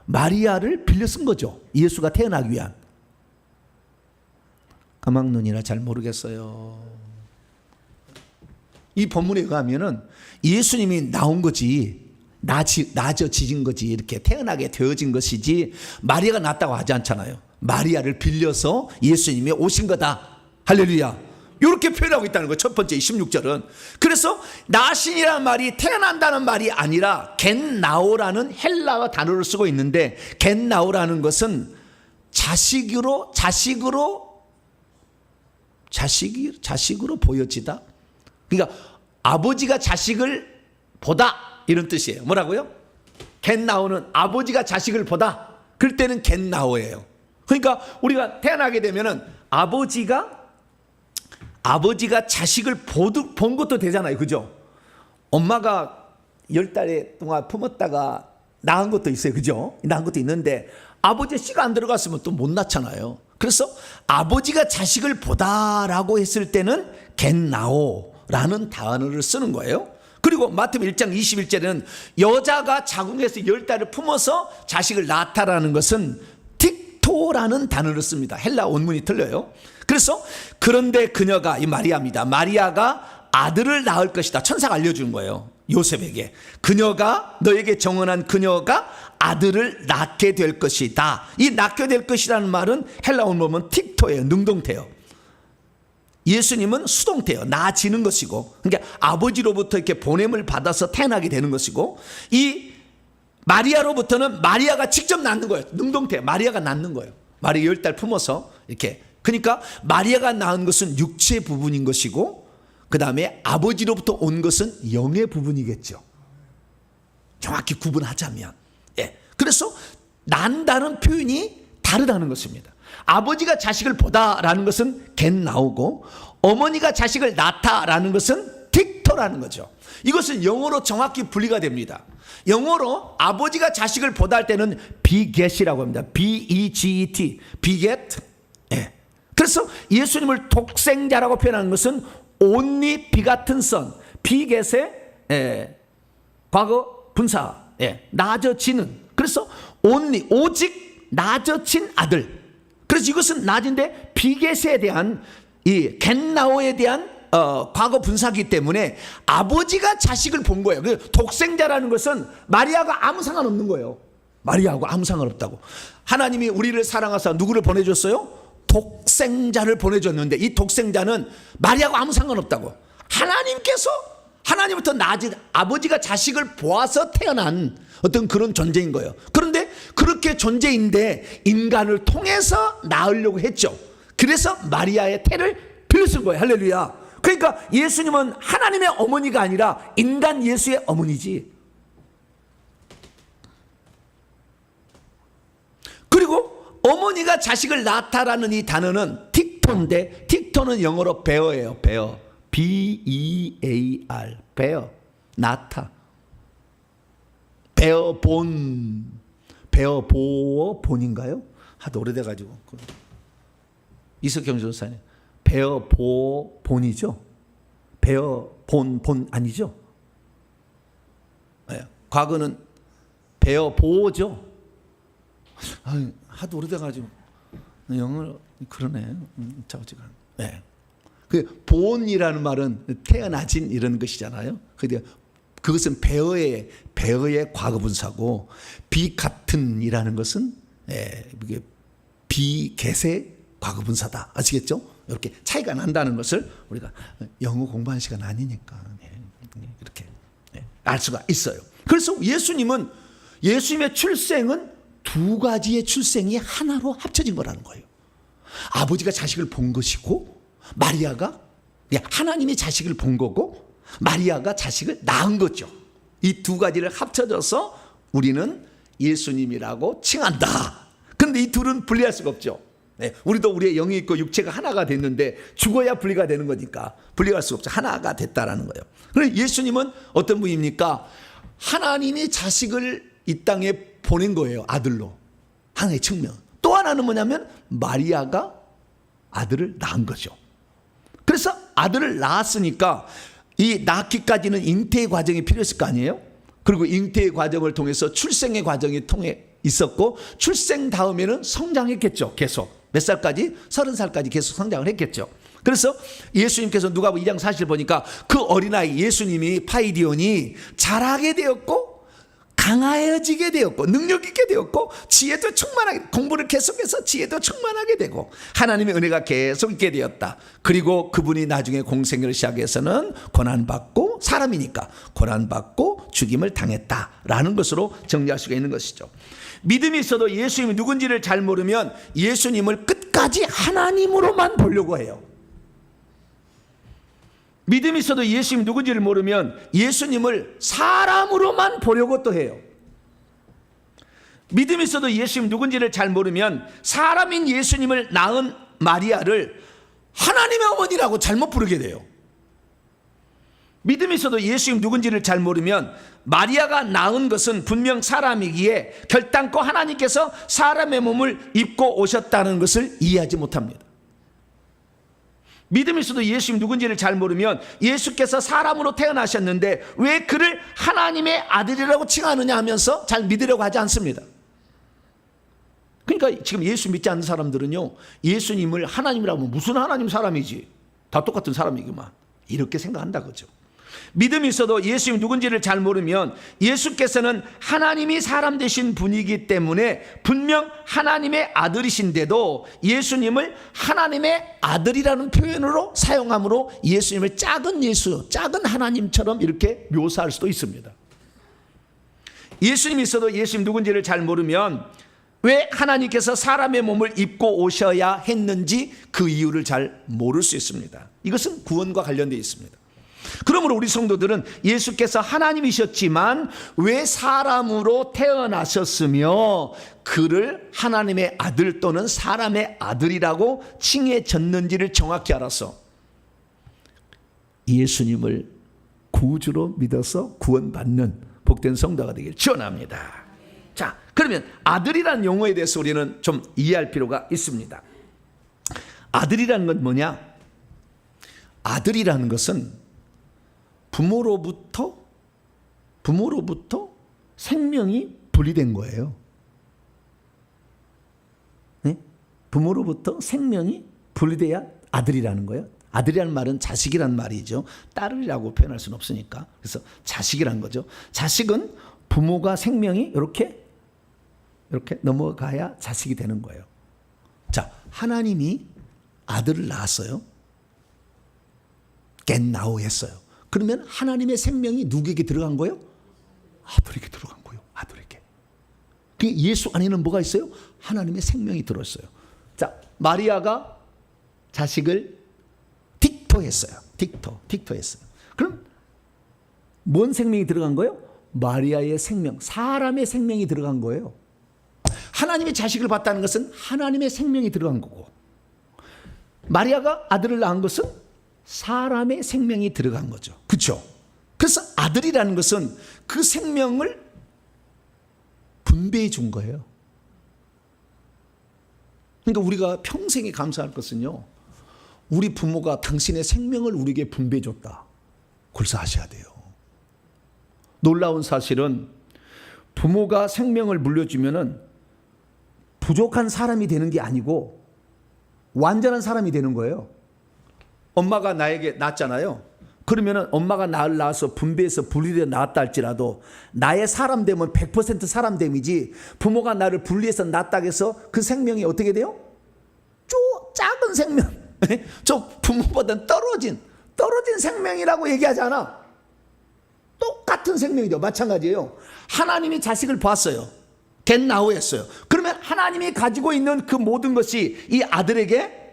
마리아를 빌려 쓴 거죠. 예수가 태어나기 위한. 까막눈이라 잘 모르겠어요. 이 본문에 의하면은 예수님이 나온 거지, 낮아지진 거지, 이렇게 태어나게 되어진 것이지 마리아가 낳았다고 하지 않잖아요. 마리아를 빌려서 예수님이 오신 거다. 할렐루야. 이렇게 표현하고 있다는 거예요. 첫 번째 16절은. 그래서 나신이라는 말이 태어난다는 말이 아니라 겐나오라는 헬라어 단어를 쓰고 있는데, 겐나오라는 것은 자식으로 보여지다. 그러니까 아버지가 자식을 보다, 이런 뜻이에요. 뭐라고요? 겐나오는 아버지가 자식을 보다. 그럴 때는 겐나오예요. 그러니까 우리가 태어나게 되면은 아버지가 자식을 본 것도 되잖아요. 그죠? 엄마가 10달 동안 품었다가 낳은 것도 있어요. 그죠? 낳은 것도 있는데 아버지의 씨가 안 들어갔으면 또 못 낳잖아요. 그래서 아버지가 자식을 보다라고 했을 때는 겐나오라는 단어를 쓰는 거예요. 그리고 마태복음 1장 21절에는 여자가 자궁에서 10달을 품어서 자식을 낳다라는 것은 틱토라는 단어를 씁니다. 헬라 원문이 틀려요. 그래서 그런데 그녀가, 이 마리아입니다. 마리아가 아들을 낳을 것이다. 천사가 알려주는 거예요. 요셉에게. 너에게 정언한 그녀가 아들을 낳게 될 것이다. 이 낳게 될 것이라는 말은 헬라 원문은 틱토예요. 능동태요. 예수님은 수동태예요. 낳아지는 것이고, 그러니까 아버지로부터 이렇게 보냄을 받아서 태어나게 되는 것이고, 이 마리아로부터는 마리아가 직접 낳는 거예요. 능동태. 마리아가 낳는 거예요. 마리아 10달 품어서 이렇게. 그러니까 마리아가 낳은 것은 육체 부분인 것이고, 그 다음에 아버지로부터 온 것은 영의 부분이겠죠. 정확히 구분하자면. 예. 그래서 난다는 표현이 다르다는 것입니다. 아버지가 자식을 보다라는 것은 겐나오고, 어머니가 자식을 낳다라는 것은 틱토라는 거죠. 이것은 영어로 정확히 분리가 됩니다. 영어로 아버지가 자식을 보다 할 때는 beget이라고 합니다. B-E-G-E-T, beget. 예. 그래서 예수님을 독생자라고 표현하는 것은 only begotten son, beget의 과거 분사, 낮아지는. 그래서 only, 오직 낮아진 아들. 그래서 이것은 낮은데 비겟에 대한, 이 겐나오에 대한 과거 분사기 때문에 아버지가 자식을 본 거예요. 독생자라는 것은 마리아가 아무 상관없는 거예요. 마리아하고 아무 상관없다고. 하나님이 우리를 사랑하사 누구를 보내줬어요? 독생자를 보내줬는데 이 독생자는 마리아하고 아무 상관없다고. 하나님부터 낳아진 아버지가 자식을 보아서 태어난 어떤 그런 존재인 거예요. 그런데 그렇게 존재인데 인간을 통해서 낳으려고 했죠. 그래서 마리아의 태를 빌렸을 거예요. 할렐루야. 그러니까 예수님은 하나님의 어머니가 아니라 인간 예수의 어머니지. 그리고 어머니가 자식을 낳다라는 이 단어는 틱토인데, 틱토는 영어로 베어예요. 베어. B-E-A-R. 베어. 낳다. 베어본. 베어보본인가요? 하도 오래돼가지고. 이석경 전사님. 베어보본이죠. 베어 본 아니죠? 네. 과거는 베어 보죠. 하도 오래돼가지고 영어로 그러네. 네. 그 본이라는 말은 태어나진 이런 것이잖아요. 그것은 베어의 과거분사고 비같은이라는 것은 비겟의 과거분사다. 아시겠죠? 이렇게 차이가 난다는 것을 우리가 영어 공부하는 시간 아니니까 이렇게 알 수가 있어요. 그래서 예수님의 출생은 두 가지의 출생이 하나로 합쳐진 거라는 거예요. 아버지가 자식을 본 것이고 마리아가 하나님이 자식을 본 거고 마리아가 자식을 낳은 거죠. 이 두 가지를 합쳐져서 우리는 예수님이라고 칭한다. 그런데 이 둘은 분리할 수가 없죠. 우리도 우리의 영이 있고 육체가 하나가 됐는데 죽어야 분리가 되는 거니까 분리할 수가 없죠. 하나가 됐다라는 거예요. 그런데 예수님은 어떤 분입니까? 하나님이 자식을 이 땅에 보낸 거예요. 아들로. 하나의 측면. 또 하나는 뭐냐면 마리아가 아들을 낳은 거죠. 그래서 아들을 낳았으니까 이 낳기까지는 잉태의 과정이 필요했을 거 아니에요? 그리고 잉태의 과정을 통해서 출생의 과정이 통해 있었고 출생 다음에는 성장했겠죠. 계속. 몇 살까지? 30살까지 계속 성장을 했겠죠. 그래서 예수님께서 누가복음 2장 40절 보니까 그 어린아이 예수님이 파이디온이 자라게 되었고 강하여지게 되었고 능력 있게 되었고 지혜도 충만하게 공부를 계속해서 지혜도 충만하게 되고 하나님의 은혜가 계속 있게 되었다. 그리고 그분이 나중에 공생애를 시작해서는 고난받고 사람이니까 고난받고 죽임을 당했다라는 것으로 정리할 수가 있는 것이죠. 믿음이 있어도 예수님이 누군지를 잘 모르면 예수님을 끝까지 하나님으로만 보려고 해요. 믿음이 있어도 예수님이 누군지를 모르면 예수님을 사람으로만 보려고 또 해요. 믿음이 있어도 예수님 누군지를 잘 모르면 사람인 예수님을 낳은 마리아를 하나님의 어머니라고 잘못 부르게 돼요. 믿음이 있어도 예수님 누군지를 잘 모르면 마리아가 낳은 것은 분명 사람이기에 결단코 하나님께서 사람의 몸을 입고 오셨다는 것을 이해하지 못합니다. 믿음이 있어도 예수님 누군지를 잘 모르면 예수께서 사람으로 태어나셨는데 왜 그를 하나님의 아들이라고 칭하느냐 하면서 잘 믿으려고 하지 않습니다. 그러니까 지금 예수 믿지 않는 사람들은요, 예수님을 하나님이라고 하면 무슨 하나님 사람이지, 다 똑같은 사람이구만, 이렇게 생각한다 그죠. 믿음이 있어도 예수님 누군지를 잘 모르면 예수께서는 하나님이 사람 되신 분이기 때문에 분명 하나님의 아들이신데도 예수님을 하나님의 아들이라는 표현으로 사용함으로 예수님을 작은 예수, 작은 하나님처럼 이렇게 묘사할 수도 있습니다. 예수님이 있어도 예수님 누군지를 잘 모르면 왜 하나님께서 사람의 몸을 입고 오셔야 했는지 그 이유를 잘 모를 수 있습니다. 이것은 구원과 관련되어 있습니다. 그러므로 우리 성도들은 예수께서 하나님이셨지만 왜 사람으로 태어나셨으며 그를 하나님의 아들 또는 사람의 아들이라고 칭해졌는지를 정확히 알아서 예수님을 구주로 믿어서 구원받는 복된 성도가 되길 축원합니다. 자, 그러면 아들이라는 용어에 대해서 우리는 좀 이해할 필요가 있습니다. 아들이라는 건 뭐냐? 아들이라는 것은 부모로부터 생명이 분리된 거예요. 네? 부모로부터 생명이 분리돼야 아들이라는 거예요. 아들이라는 말은 자식이란 말이죠. 딸이라고 표현할 수는 없으니까. 그래서 자식이란 거죠. 자식은 부모가 생명이 이렇게 넘어가야 자식이 되는 거예요. 자, 하나님이 아들을 낳았어요. 겟나우 했어요. 그러면 하나님의 생명이 누구에게 들어간 거예요? 아들에게 들어간 거예요. 아들에게. 예수 안에는 뭐가 있어요? 하나님의 생명이 들어있어요. 자, 마리아가 자식을 틱토했어요. 틱토했어요. 그럼 뭔 생명이 들어간 거예요? 마리아의 생명, 사람의 생명이 들어간 거예요. 하나님의 자식을 봤다는 것은 하나님의 생명이 들어간 거고, 마리아가 아들을 낳은 것은 사람의 생명이 들어간 거죠. 그렇죠? 그래서 아들이라는 것은 그 생명을 분배해 준 거예요. 그러니까 우리가 평생에 감사할 것은요, 우리 부모가 당신의 생명을 우리에게 분배해 줬다. 굴사하셔야 돼요. 놀라운 사실은 부모가 생명을 물려주면은 부족한 사람이 되는 게 아니고 완전한 사람이 되는 거예요. 엄마가 나에게 낳았잖아요. 그러면은 엄마가 나를 낳아서 분배해서 분리되어 낳았다 할지라도 나의 사람됨은 100% 사람됨이지, 부모가 나를 분리해서 낳았다 해서 그 생명이 어떻게 돼요? 작은 생명, 저 부모보다는 떨어진 생명이라고 얘기하지 않아. 똑같은 생명이죠. 마찬가지예요. 하나님이 자식을 봤어요. 겟나우 했어요. 그러면 하나님이 가지고 있는 그 모든 것이 이 아들에게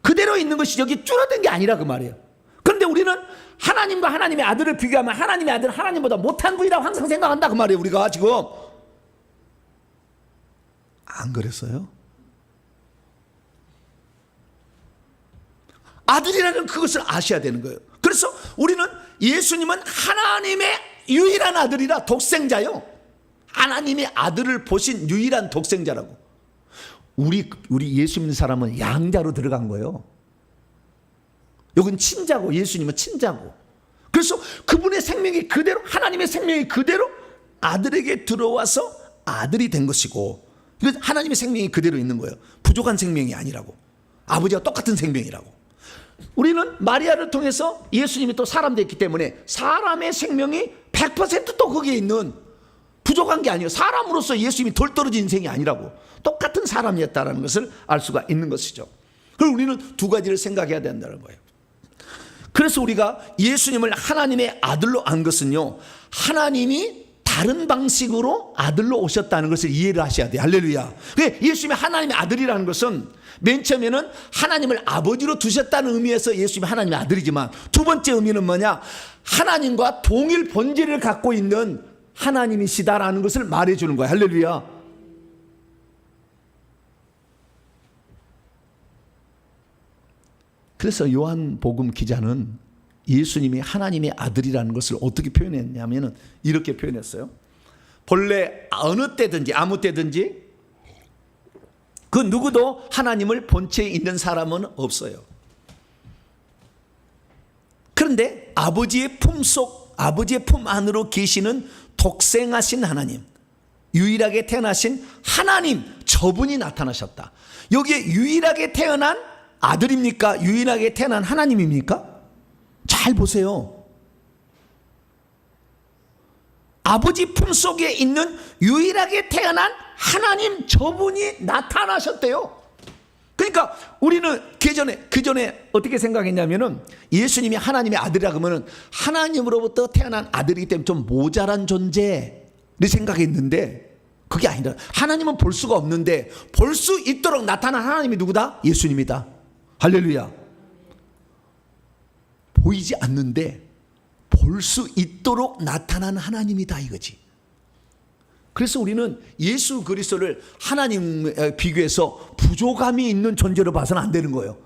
그대로 있는 것이 여기 줄어든 게 아니라 그 말이에요. 그런데 우리는 하나님과 하나님의 아들을 비교하면 하나님의 아들은 하나님보다 못한 분이라고 항상 생각한다 그 말이에요. 우리가 지금 안 그랬어요? 아들이라는 그것을 아셔야 되는 거예요. 그래서 우리는 예수님은 하나님의 유일한 아들이라 독생자요. 하나님의 아들을 보신 유일한 독생자라고. 우리 예수 믿는 사람은 양자로 들어간 거예요. 여긴 친자고, 예수님은 친자고. 그래서 그분의 생명이 그대로, 하나님의 생명이 그대로 아들에게 들어와서 아들이 된 것이고, 하나님의 생명이 그대로 있는 거예요. 부족한 생명이 아니라고. 아버지와 똑같은 생명이라고. 우리는 마리아를 통해서 예수님이 또 사람 됐기 때문에 사람의 생명이 100% 또 거기에 있는, 부족한 게 아니에요. 사람으로서 예수님이 덜 떨어진 인생이 아니라고. 똑같은 사람이었다는 것을 알 수가 있는 것이죠. 그리고 우리는 두 가지를 생각해야 된다는 거예요. 그래서 우리가 예수님을 하나님의 아들로 안 것은요, 하나님이 다른 방식으로 아들로 오셨다는 것을 이해를 하셔야 돼요. 할렐루야. 예수님이 하나님의 아들이라는 것은 맨 처음에는 하나님을 아버지로 두셨다는 의미에서 예수님이 하나님의 아들이지만, 두 번째 의미는 뭐냐? 하나님과 동일 본질을 갖고 있는 하나님이시다라는 것을 말해주는 거예요. 할렐루야. 그래서 요한복음 기자는 예수님이 하나님의 아들이라는 것을 어떻게 표현했냐면 이렇게 표현했어요. 본래 어느 때든지 아무 때든지 그 누구도 하나님을 본체에 있는 사람은 없어요. 그런데 아버지의 품속, 아버지의 품 안으로 계시는 독생하신 하나님, 유일하게 태어나신 하나님, 저분이 나타나셨다. 여기에 유일하게 태어난 아들입니까? 유일하게 태어난 하나님입니까? 잘 보세요. 아버지 품속에 있는 유일하게 태어난 하나님, 저분이 나타나셨대요. 그러니까 우리는 그 전에 어떻게 생각했냐면은 예수님이 하나님의 아들이라 그러면은 하나님으로부터 태어난 아들이기 때문에 좀 모자란 존재를 생각했는데, 그게 아니라 하나님은 볼 수가 없는데 볼 수 있도록 나타난 하나님이 누구다? 예수님이다. 할렐루야. 보이지 않는데 볼 수 있도록 나타난 하나님이다 이거지. 그래서 우리는 예수 그리스도를 하나님에 비교해서 부족함이 있는 존재로 봐서는 안 되는 거예요.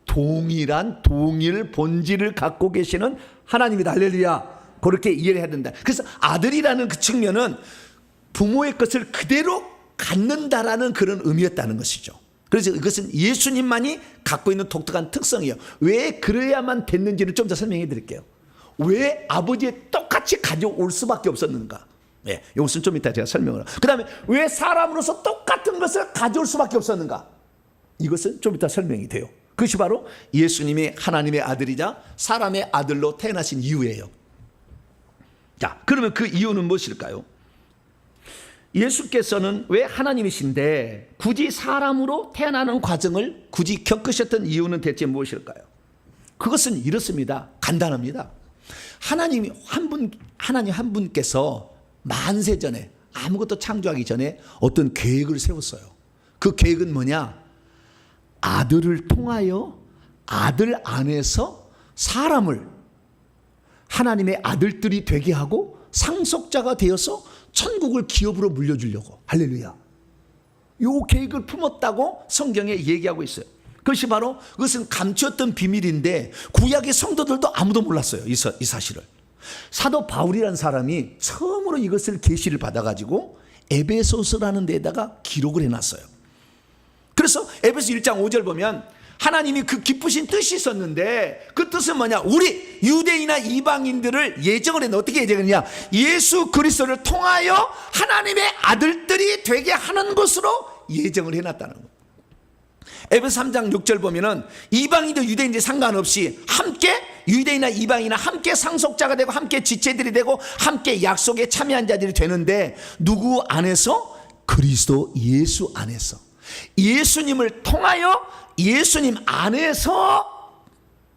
동일 본질을 갖고 계시는 하나님이다. 할렐루야. 그렇게 이해를 해야 된다. 그래서 아들이라는 그 측면은 부모의 것을 그대로 갖는다라는 그런 의미였다는 것이죠. 그래서 이것은 예수님만이 갖고 있는 독특한 특성이에요. 왜 그래야만 됐는지를 좀 더 설명해 드릴게요. 왜 아버지의 똑같이 가져올 수밖에 없었는가? 네, 이것은 좀 이따 제가 설명을 하고, 그 다음에 왜 사람으로서 똑같은 것을 가져올 수밖에 없었는가? 이것은 좀 이따 설명이 돼요. 그것이 바로 예수님이 하나님의 아들이자 사람의 아들로 태어나신 이유예요. 자, 그러면 그 이유는 무엇일까요? 예수께서는 왜 하나님이신데 굳이 사람으로 태어나는 과정을 굳이 겪으셨던 이유는 대체 무엇일까요? 그것은 이렇습니다. 간단합니다. 하나님 한 분께서 만세 전에, 아무것도 창조하기 전에 어떤 계획을 세웠어요. 그 계획은 뭐냐? 아들을 통하여 아들 안에서 사람을 하나님의 아들들이 되게 하고 상속자가 되어서 천국을 기업으로 물려주려고. 할렐루야. 이 계획을 품었다고 성경에 얘기하고 있어요. 그것이 바로, 그것은 감추었던 비밀인데 구약의 성도들도 아무도 몰랐어요. 이 사실을. 사도 바울이라는 사람이 처음으로 이것을 계시를 받아가지고 에베소서라는 데다가 기록을 해놨어요. 그래서 에베소 1장 5절 보면 하나님이 그 기쁘신 뜻이 있었는데 그 뜻은 뭐냐? 우리 유대인이나 이방인들을 예정을 했는데 어떻게 예정했냐? 예수 그리스도를 통하여 하나님의 아들들이 되게 하는 것으로 예정을 해놨다는 거예요. 에베소 3장 6절 보면은 이방인도 유대인도 상관없이 함께 유대인이나 이방인이나 함께 상속자가 되고 함께 지체들이 되고 함께 약속에 참여한 자들이 되는데 누구 안에서? 그리스도 예수 안에서. 예수님을 통하여 예수님 안에서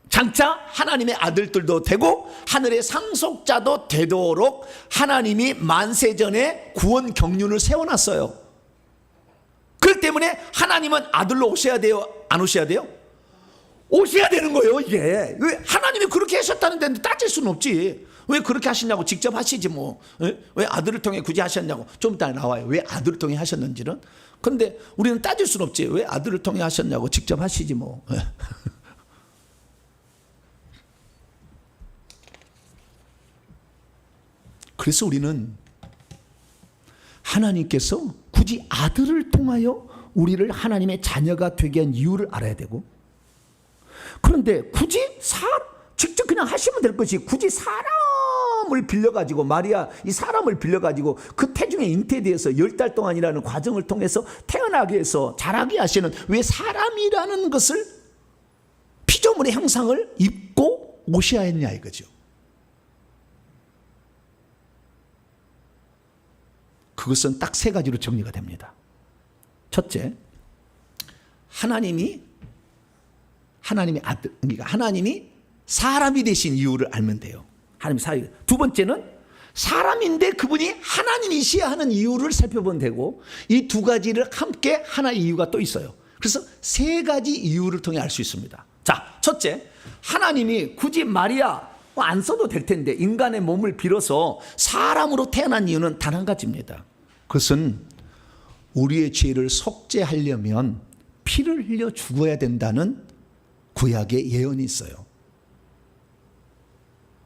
장차 하나님의 아들들도 되고 하늘의 상속자도 되도록 하나님이 만세전에 구원 경륜을 세워놨어요. 그렇기 때문에 하나님은 아들로 오셔야 돼요? 안 오셔야 돼요? 오셔야 되는 거예요. 이게 왜 하나님이 그렇게 하셨다는데 따질 수는 없지. 왜 그렇게 하시냐고 직접 하시지 뭐. 왜 아들을 통해 굳이 하셨냐고 좀 이따 나와요. 왜 아들을 통해 하셨는지는. 그런데 우리는 따질 수는 없지. 왜 아들을 통해 하셨냐고 직접 하시지 뭐. 그래서 우리는 하나님께서 굳이 아들을 통하여 우리를 하나님의 자녀가 되게 한 이유를 알아야 되고, 그런데 굳이 직접 그냥 하시면 될 것이 굳이 사람을 빌려가지고 마리아 이 사람을 빌려가지고 그 태중의 잉태되어서 10달 동안이라는 과정을 통해서 태어나게 해서 자라게 하시는 왜 사람이라는 것을 피조물의 형상을 입고 오셔야 했냐 이거죠. 그것은 딱 세 가지로 정리가 됩니다. 첫째, 하나님의 아들, 그러니까 하나님이 사람이 되신 이유를 알면 돼요. 하나님 사람. 두 번째는 사람인데 그분이 하나님이시야 하는 이유를 살펴보면 되고, 이 두 가지를 함께 하나의 이유가 또 있어요. 그래서 세 가지 이유를 통해 알 수 있습니다. 자, 첫째, 하나님이 굳이 마리아 안 써도 될 텐데 인간의 몸을 빌어서 사람으로 태어난 이유는 단 한 가지입니다. 그것은 우리의 죄를 속죄하려면 피를 흘려 죽어야 된다는 구약의 예언이 있어요.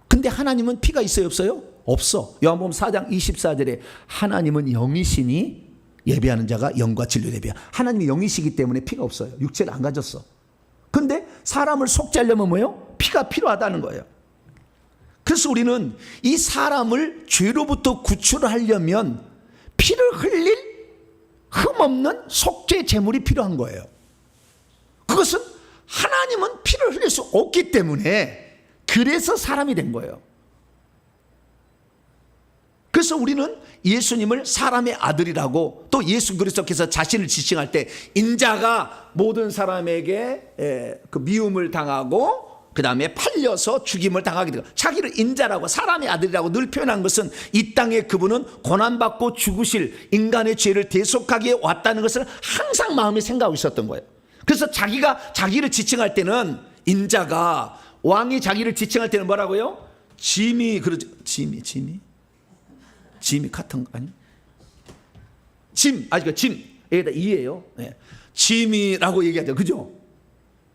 근데 하나님은 피가 있어요 없어요? 없어. 요한복음 4장 24절에 하나님은 영이시니 예배하는 자가 영과 진리로 예배하라. 하나님이 영이시기 때문에 피가 없어요. 육체를 안 가졌어. 근데 사람을 속죄하려면 뭐예요? 피가 필요하다는 거예요. 그래서 우리는 이 사람을 죄로부터 구출하려면 피를 흘릴 흠없는 속죄 제물이 필요한 거예요. 그것은 하나님은 피를 흘릴 수 없기 때문에 그래서 사람이 된 거예요. 그래서 우리는 예수님을 사람의 아들이라고, 또 예수 그리스도께서 자신을 지칭할 때 인자가 모든 사람에게 그 미움을 당하고 그 다음에 팔려서 죽임을 당하게 되고 자기를 인자라고 사람의 아들이라고 늘 표현한 것은 이 땅에 그분은 고난받고 죽으실 인간의 죄를 대속하기에 왔다는 것을 항상 마음에 생각하고 있었던 거예요. 그래서 자기가 자기를 지칭할 때는 인자가, 왕이 자기를 지칭할 때는 뭐라고요? 짐이 그러죠. 짐이 같은 거 아니? 짐 여기다 이예요. 네. 짐이라고 얘기하죠. 그죠?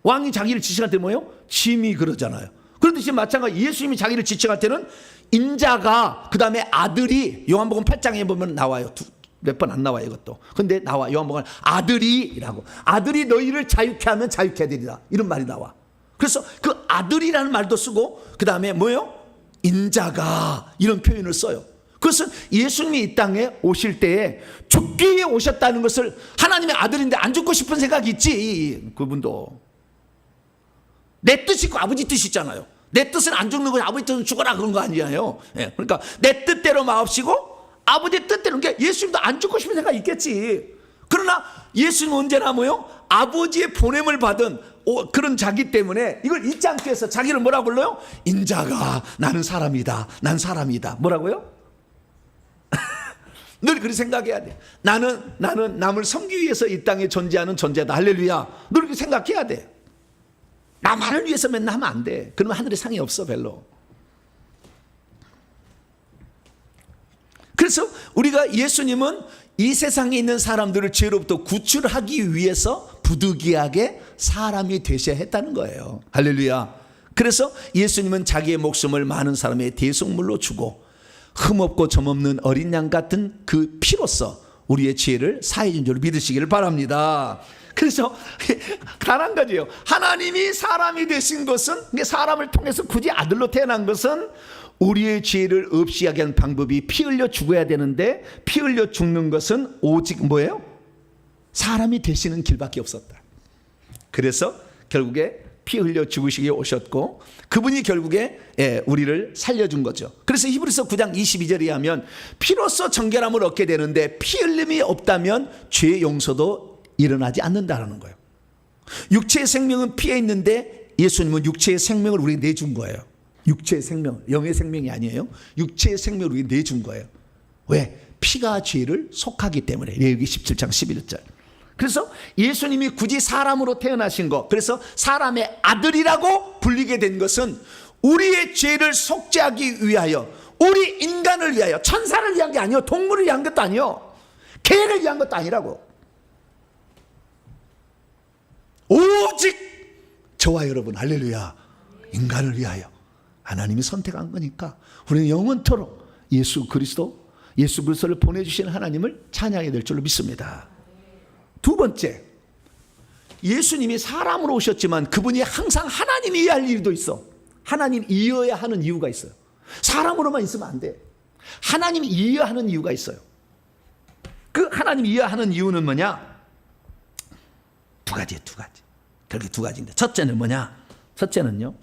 왕이 자기를 지칭할 때 뭐예요? 짐이 그러잖아요. 그런데 마찬가지 예수님이 자기를 지칭할 때는 인자가, 그 다음에 아들이, 요한복음 8장에 보면 나와요. 몇 번 안 나와요 이것도. 근데 나와. 요한복음 아들이라고. 아들이 너희를 자유케 하면 자유케 되리라. 이런 말이 나와. 그래서 그 아들이라는 말도 쓰고 그 다음에 뭐예요? 인자가, 이런 표현을 써요. 그것은 예수님이 이 땅에 오실 때에 죽기 위해 오셨다는 것을, 하나님의 아들인데 안 죽고 싶은 생각이 있지. 그분도 내 뜻이 있고 아버지 뜻이 있잖아요. 내 뜻은 안 죽는 거지 아버지 뜻은 죽어라 그런 거 아니에요. 예, 그러니까 내 뜻대로 마옵시고 아버지 뜻대로. 그러니까 예수님도 안 죽고 싶은 생각이 있겠지. 그러나 예수님은 언제나 뭐요? 아버지의 보냄을 받은 그런 자기 때문에 이걸 잊지 않기 위해서 자기를 뭐라 불러요? 인자가, 나는 사람이다. 난 사람이다. 뭐라고요? 늘 그렇게 생각해야 돼. 나는 남을 섬기기 위해서 이 땅에 존재하는 존재다. 할렐루야. 늘 그렇게 생각해야 돼. 나만을 위해서 맨날 하면 안 돼. 그러면 하늘에 상이 없어 별로. 그래서 우리가 예수님은 이 세상에 있는 사람들을 죄로부터 구출하기 위해서 부득이하게 사람이 되셔야 했다는 거예요. 할렐루야. 그래서 예수님은 자기의 목숨을 많은 사람의 대속물로 주고 흠없고 점없는 어린 양 같은 그 피로써 우리의 죄를 사해 준 줄 믿으시기를 바랍니다. 그래서 단 한 가지예요. 하나님이 사람이 되신 것은, 사람을 통해서 굳이 아들로 태어난 것은 우리의 죄를 없이 하게 하는 방법이 피 흘려 죽어야 되는데, 피 흘려 죽는 것은 오직 뭐예요? 사람이 되시는 길밖에 없었다. 그래서 결국에 피 흘려 죽으시기에 오셨고, 그분이 결국에 우리를 살려준 거죠. 그래서 히브리서 9장 22절에 하면 피로써 정결함을 얻게 되는데 피 흘림이 없다면 죄 용서도 일어나지 않는다라는 거예요. 육체의 생명은 피에 있는데 예수님은 육체의 생명을 우리에게 내준 거예요. 육체의 생명, 영의 생명이 아니에요. 육체의 생명을 우리에게 내준 거예요. 왜? 피가 죄를 속하기 때문에. 레위기 17장 11절. 그래서 예수님이 굳이 사람으로 태어나신 것, 그래서 사람의 아들이라고 불리게 된 것은 우리의 죄를 속죄하기 위하여, 우리 인간을 위하여, 천사를 위한 게 아니요, 동물을 위한 것도 아니요, 개를 위한 것도 아니라고. 오직 저와 여러분, 할렐루야, 인간을 위하여 하나님이 선택한 거니까 우리는 영원토록 예수 그리스도를 보내주신 하나님을 찬양해야 될 줄로 믿습니다. 두 번째, 예수님이 사람으로 오셨지만 그분이 항상 하나님이어야 할 일도 있어. 하나님이어야 하는 이유가 있어요. 사람으로만 있으면 안 돼. 하나님이어야 하는 이유가 있어요. 그 하나님이어야 하는 이유는 뭐냐? 두 가지예요, 두 가지. 그렇게 두 가지인데, 첫째는 뭐냐? 첫째는요,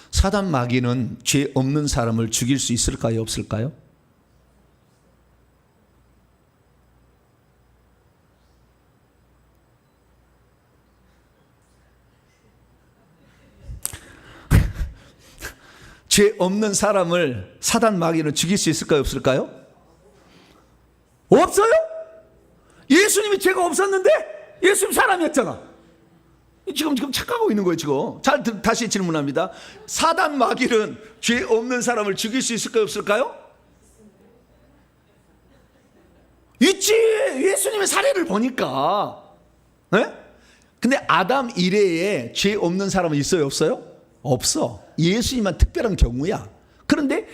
사단 마귀는 죄 없는 사람을 죽일 수 있을까요, 없을까요? 죄 없는 사람을 사단 마귀는 죽일 수 있을까요, 없을까요? 없어요? 예수님이 죄가 없었는데 예수님 사람이었잖아. 지금 착각하고 있는 거예요, 지금. 다시 질문합니다. 사단 마귀는 죄 없는 사람을 죽일 수 있을까요, 없을까요? 있지. 예수님의 사례를 보니까. 네? 근데 아담 이래에 죄 없는 사람은 있어요, 없어요? 없어. 예수님만 특별한 경우야. 그런데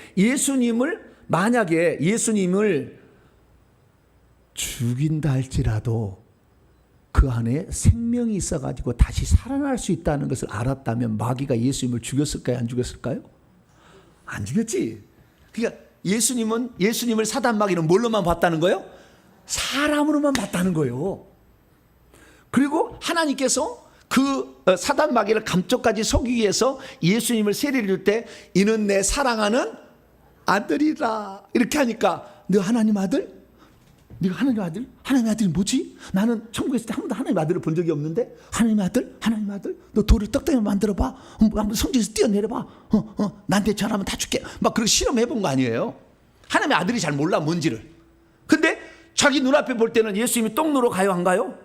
만약에 예수님을 죽인다 할지라도 그 안에 생명이 있어가지고 다시 살아날 수 있다는 것을 알았다면 마귀가 예수님을 죽였을까요, 안 죽였을까요? 안 죽였지. 그러니까 예수님을 사단 마귀는 뭘로만 봤다는 거예요? 사람으로만 봤다는 거예요. 그리고 하나님께서 그 사단 마귀를 감쪽까지 속이기 위해서 예수님을 세례를 줄 때 이는 내 사랑하는 아들이라 이렇게 하니까, 너 하나님 아들? 네가 하나님 아들? 하나님 아들이 뭐지? 나는 천국에 있을 때 한 번도 하나님 아들을 본 적이 없는데, 하나님 아들? 하나님 아들? 너 돌을 떡덩이 만들어봐. 한번 성지에서 뛰어내려봐. 나한테 전하면 다 줄게. 막 그렇게 실험해본 거 아니에요. 하나님의 아들이 잘 몰라, 뭔지를. 근데 자기 눈앞에 볼 때는 예수님이 똥 누러 가요, 안 가요?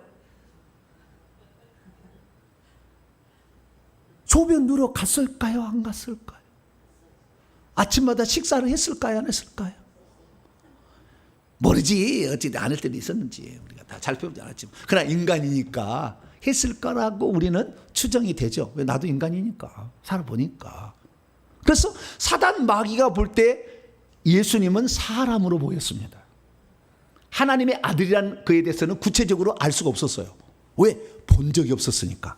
소변 누러 갔을까요, 안 갔을까요? 아침마다 식사를 했을까요, 안 했을까요? 모르지. 어찌 안 할 때도 있었는지 우리가 다 잘 배우지 않았지만, 그러나 인간이니까 했을 거라고 우리는 추정이 되죠. 왜? 나도 인간이니까, 살아보니까. 그래서 사단 마귀가 볼 때 예수님은 사람으로 보였습니다. 하나님의 아들이란 그에 대해서는 구체적으로 알 수가 없었어요. 왜? 본 적이 없었으니까.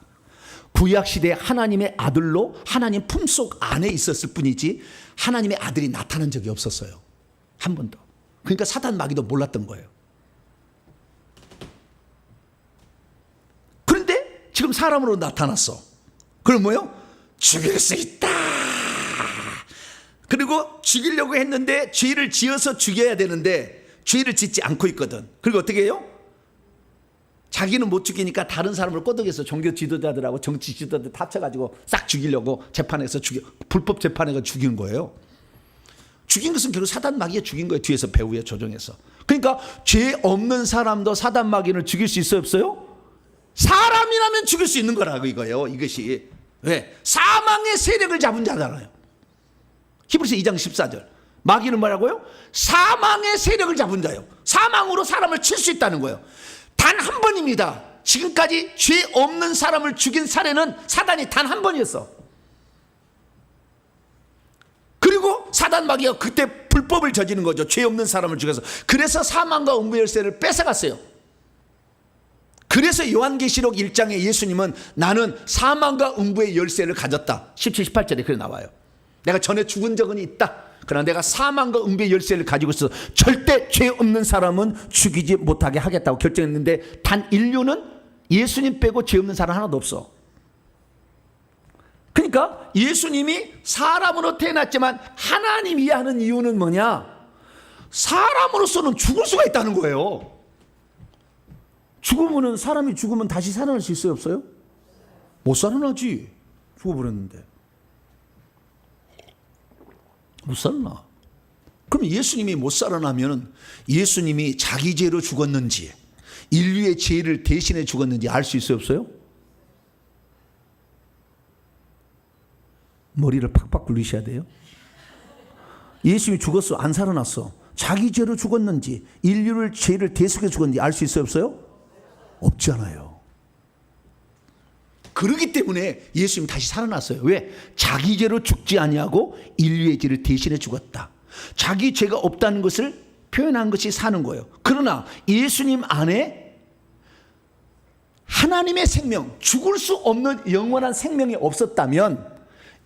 구약시대에 하나님의 아들로 하나님 품속 안에 있었을 뿐이지 하나님의 아들이 나타난 적이 없었어요, 한 번도. 그러니까 사단 마귀도 몰랐던 거예요. 그런데 지금 사람으로 나타났어. 그럼 뭐요? 죽일 수 있다. 그리고 죽이려고 했는데 죄를 지어서 죽여야 되는데 죄를 짓지 않고 있거든. 그리고 어떻게 해요? 자기는 못 죽이니까 다른 사람을 꼬드겨서 종교 지도자들하고 정치 지도자들 합쳐가지고 싹 죽이려고 재판에서 불법 재판에서 죽이는 거예요. 죽인 것은 결국 사단 마귀가 죽인 거예요, 뒤에서 배후에 조종해서. 그러니까 죄 없는 사람도 사단 마귀를 죽일 수 있어요, 없어요? 사람이라면 죽일 수 있는 거라고 이거예요, 이것이. 왜? 사망의 세력을 잡은 자잖아요. 히브리서 2장 14절. 마귀는 뭐라고요? 사망의 세력을 잡은 자예요. 사망으로 사람을 칠 수 있다는 거예요. 단 한 번입니다. 지금까지 죄 없는 사람을 죽인 사례는 사단이 단 한 번이었어. 그리고 사단 마귀가 그때 불법을 저지른 거죠. 죄 없는 사람을 죽여서. 그래서 사망과 음부 열쇠를 뺏어갔어요. 그래서 요한계시록 1장에 예수님은 나는 사망과 음부의 열쇠를 가졌다. 17, 18절에 그래 나와요. 내가 전에 죽은 적은 있다. 그러나 내가 사망과 음부의 열쇠를 가지고 있어 절대 죄 없는 사람은 죽이지 못하게 하겠다고 결정했는데 단 인류는 예수님 빼고 죄 없는 사람 하나도 없어. 그러니까 예수님이 사람으로 태어났지만 하나님이야 하는 이유는 뭐냐? 사람으로서는 죽을 수가 있다는 거예요. 죽으면 사람이 죽으면 다시 살아날 수 있어요, 없어요? 못 살아나지. 죽어버렸는데 못 살아나. 그럼 예수님이 못 살아나면 예수님이 자기 죄로 죽었는지 인류의 죄를 대신해 죽었는지 알 수 있어요, 없어요? 머리를 팍팍 굴리셔야 돼요. 예수님이 죽었어, 안 살아났어. 자기 죄로 죽었는지 인류를 죄를 대속해 죽었는지 알 수 있어요, 없어요? 없잖아요. 그렇기 때문에 예수님이 다시 살아났어요. 왜? 자기 죄로 죽지 아니하고 인류의 죄를 대신해 죽었다. 자기 죄가 없다는 것을 표현한 것이 사는 거예요. 그러나 예수님 안에 하나님의 생명, 죽을 수 없는 영원한 생명이 없었다면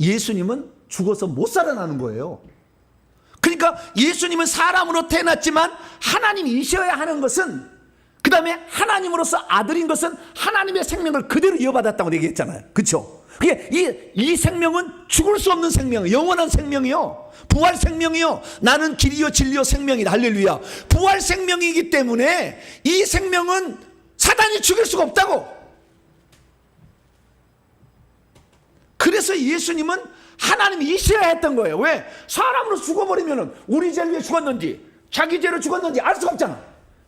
예수님은 죽어서 못 살아나는 거예요. 그러니까 예수님은 사람으로 태어났지만 하나님이셔야 하는 것은, 그 다음에 하나님으로서 아들인 것은 하나님의 생명을 그대로 이어받았다고 얘기했잖아요. 그렇죠? 이 생명은 죽을 수 없는 생명, 영원한 생명이요, 부활 생명이요, 나는 길이요 진리요 생명이다. 할렐루야. 부활 생명이기 때문에 이 생명은 사단이 죽일 수가 없다고. 그래서 예수님은 하나님이셔야 했던 거예요. 왜? 사람으로 죽어버리면 우리 죄를 위해 죽었는지 자기 죄로 죽었는지 알 수가 없잖아.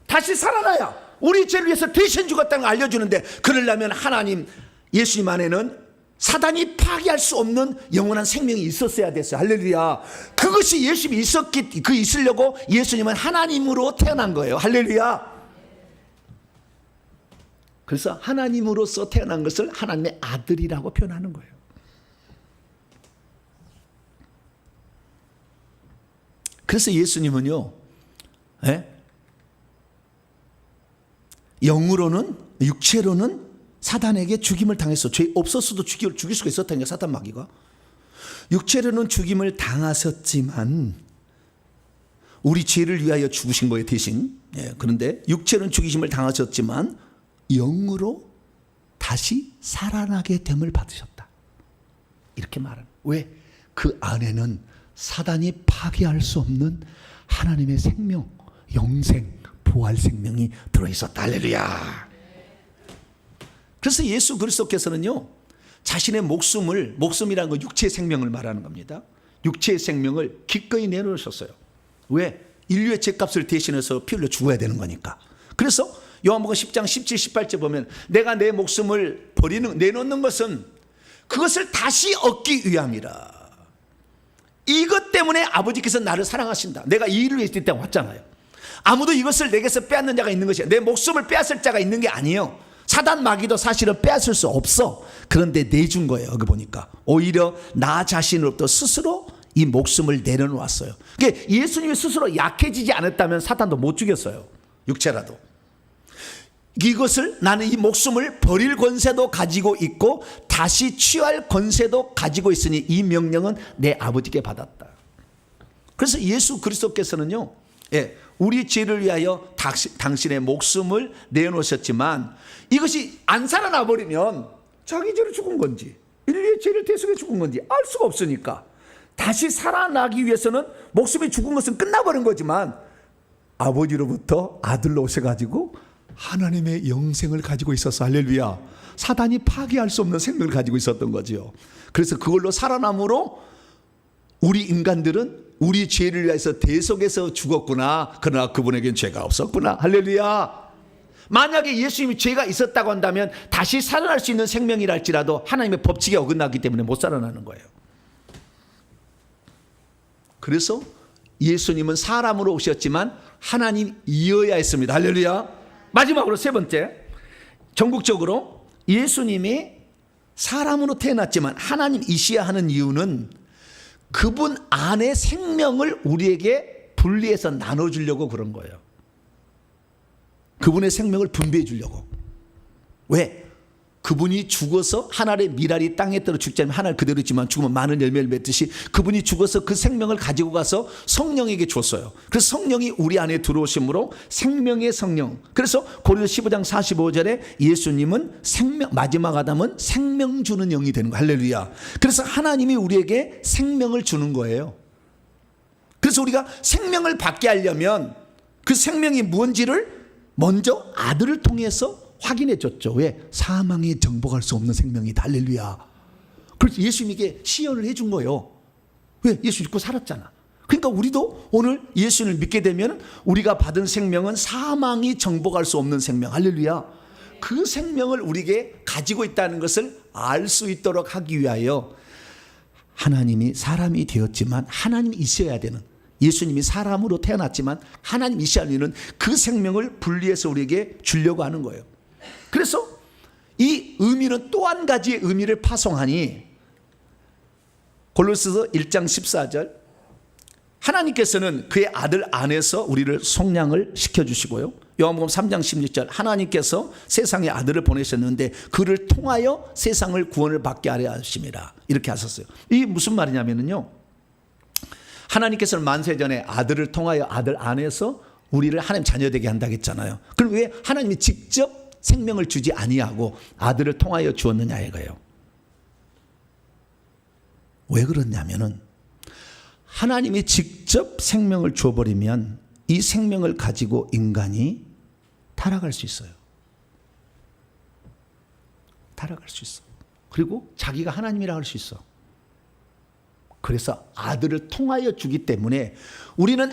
다시 살아나야 우리 죄를 위해서 대신 죽었다는 걸 알려주는데, 그러려면 하나님 예수님 안에는 사단이 파괴할 수 없는 영원한 생명이 있었어야 됐어요. 할렐루야. 그것이 예수님이 있으려고 예수님은 하나님으로 태어난 거예요. 할렐루야. 그래서 하나님으로서 태어난 것을 하나님의 아들이라고 표현하는 거예요. 그래서 예수님은요, 영으로는, 육체로는 사단에게 죽임을 당했어. 죄 없었어도 죽일 수가 있었다니까, 사단 마귀가. 육체로는 죽임을 당하셨지만 우리 죄를 위하여 죽으신 거예요, 대신. 그런데 육체로는 죽이심을 당하셨지만 영으로 다시 살아나게 됨을 받으셨다. 이렇게 말하는. 왜? 그 안에는 사단이 파괴할 수 없는 하나님의 생명, 영생, 부활 생명이 들어있었다. 할렐루야. 그래서 예수 그리스도께서는요, 자신의 목숨이라는 건 육체의 생명을 말하는 겁니다. 육체의 생명을 기꺼이 내놓으셨어요. 왜? 인류의 죄값을 대신해서 피 흘려 죽어야 되는 거니까. 그래서 요한복음 10장 17, 18절 보면 내가 내 목숨을 내놓는 것은 그것을 다시 얻기 위함이라. 이것 때문에 아버지께서 나를 사랑하신다. 내가 이 일을 했을 때 왔잖아요. 아무도 이것을 내게서 빼앗는 자가 있는 것이야. 내 목숨을 빼앗을 자가 있는 게 아니에요. 사단 마귀도 사실은 빼앗을 수 없어. 그런데 내준 거예요. 여기 보니까 오히려 나 자신으로부터 스스로 이 목숨을 내려놓았어요. 그러니까 예수님이 스스로 약해지지 않았다면 사탄도 못 죽였어요. 육체라도. 이것을, 나는 이 목숨을 버릴 권세도 가지고 있고 다시 취할 권세도 가지고 있으니 이 명령은 내 아버지께 받았다. 그래서 예수 그리스도께서는요, 우리 죄를 위하여 당신의 목숨을 내놓으셨지만 이것이 안 살아나 버리면 자기 죄로 죽은 건지 인류의 죄를 대속해 죽은 건지 알 수가 없으니까 다시 살아나기 위해서는 목숨이 죽은 것은 끝나버린 거지만 아버지로부터 아들로 오셔가지고 하나님의 영생을 가지고 있었어. 할렐루야. 사단이 파괴할 수 없는 생명을 가지고 있었던 거죠. 그래서 그걸로 살아남으로 우리 인간들은 우리 죄를 위해서 대속해서 죽었구나. 그러나 그분에겐 죄가 없었구나. 할렐루야. 만약에 예수님이 죄가 있었다고 한다면 다시 살아날 수 있는 생명이라 할지라도 하나님의 법칙에 어긋나기 때문에 못 살아나는 거예요. 그래서 예수님은 사람으로 오셨지만 하나님이어야 했습니다. 할렐루야. 마지막으로 세 번째, 전국적으로 예수님이 사람으로 태어났지만 하나님이시야 하는 이유는 그분 안의 생명을 우리에게 분리해서 나눠주려고 그런 거예요. 그분의 생명을 분배해 주려고. 왜? 그분이 죽어서 하늘의 미랄이 땅에 떨어 죽지 않으면 하늘 그대로 있지만 죽으면 많은 열매를 맺듯이 그분이 죽어서 그 생명을 가지고 가서 성령에게 줬어요. 그래서 성령이 우리 안에 들어오심으로 생명의 성령. 그래서 고린도서 15장 45절에 예수님은 생명, 마지막 아담은 생명 주는 영이 되는 거예요. 할렐루야. 그래서 하나님이 우리에게 생명을 주는 거예요. 그래서 우리가 생명을 받게 하려면 그 생명이 뭔지를 먼저 아들을 통해서 확인해 줬죠. 왜? 사망에 정복할 수 없는 생명이다. 할렐루야. 그래서 예수님에게 시연을 해준 거예요. 왜? 예수 믿고 살았잖아. 그러니까 우리도 오늘 예수를 믿게 되면 우리가 받은 생명은 사망이 정복할 수 없는 생명. 할렐루야. 그 생명을 우리에게 가지고 있다는 것을 알 수 있도록 하기 위하여 하나님이 사람이 되었지만 하나님이 있어야 되는, 예수님이 사람으로 태어났지만 하나님이셔야 하는 그 생명을 분리해서 우리에게 주려고 하는 거예요. 그래서 이 의미는 또 한 가지의 의미를 파송하니 골로새서 1장 14절 하나님께서는 그의 아들 안에서 우리를 속량을 시켜주시고요. 요한복음 3장 16절 하나님께서 세상에 아들을 보내셨는데 그를 통하여 세상을 구원을 받게 하려 하심이라 이렇게 하셨어요. 이게 무슨 말이냐면요, 하나님께서는 만세전에 아들을 통하여 아들 안에서 우리를 하나님 자녀되게 한다고 했잖아요. 그럼 왜 하나님이 직접 생명을 주지 아니하고 아들을 통하여 주었느냐 이거예요. 왜 그러냐면은 하나님이 직접 생명을 줘버리면 이 생명을 가지고 인간이 타락할 수 있어요. 타락할 수 있어. 그리고 자기가 하나님이라 할 수 있어. 그래서 아들을 통하여 주기 때문에 우리는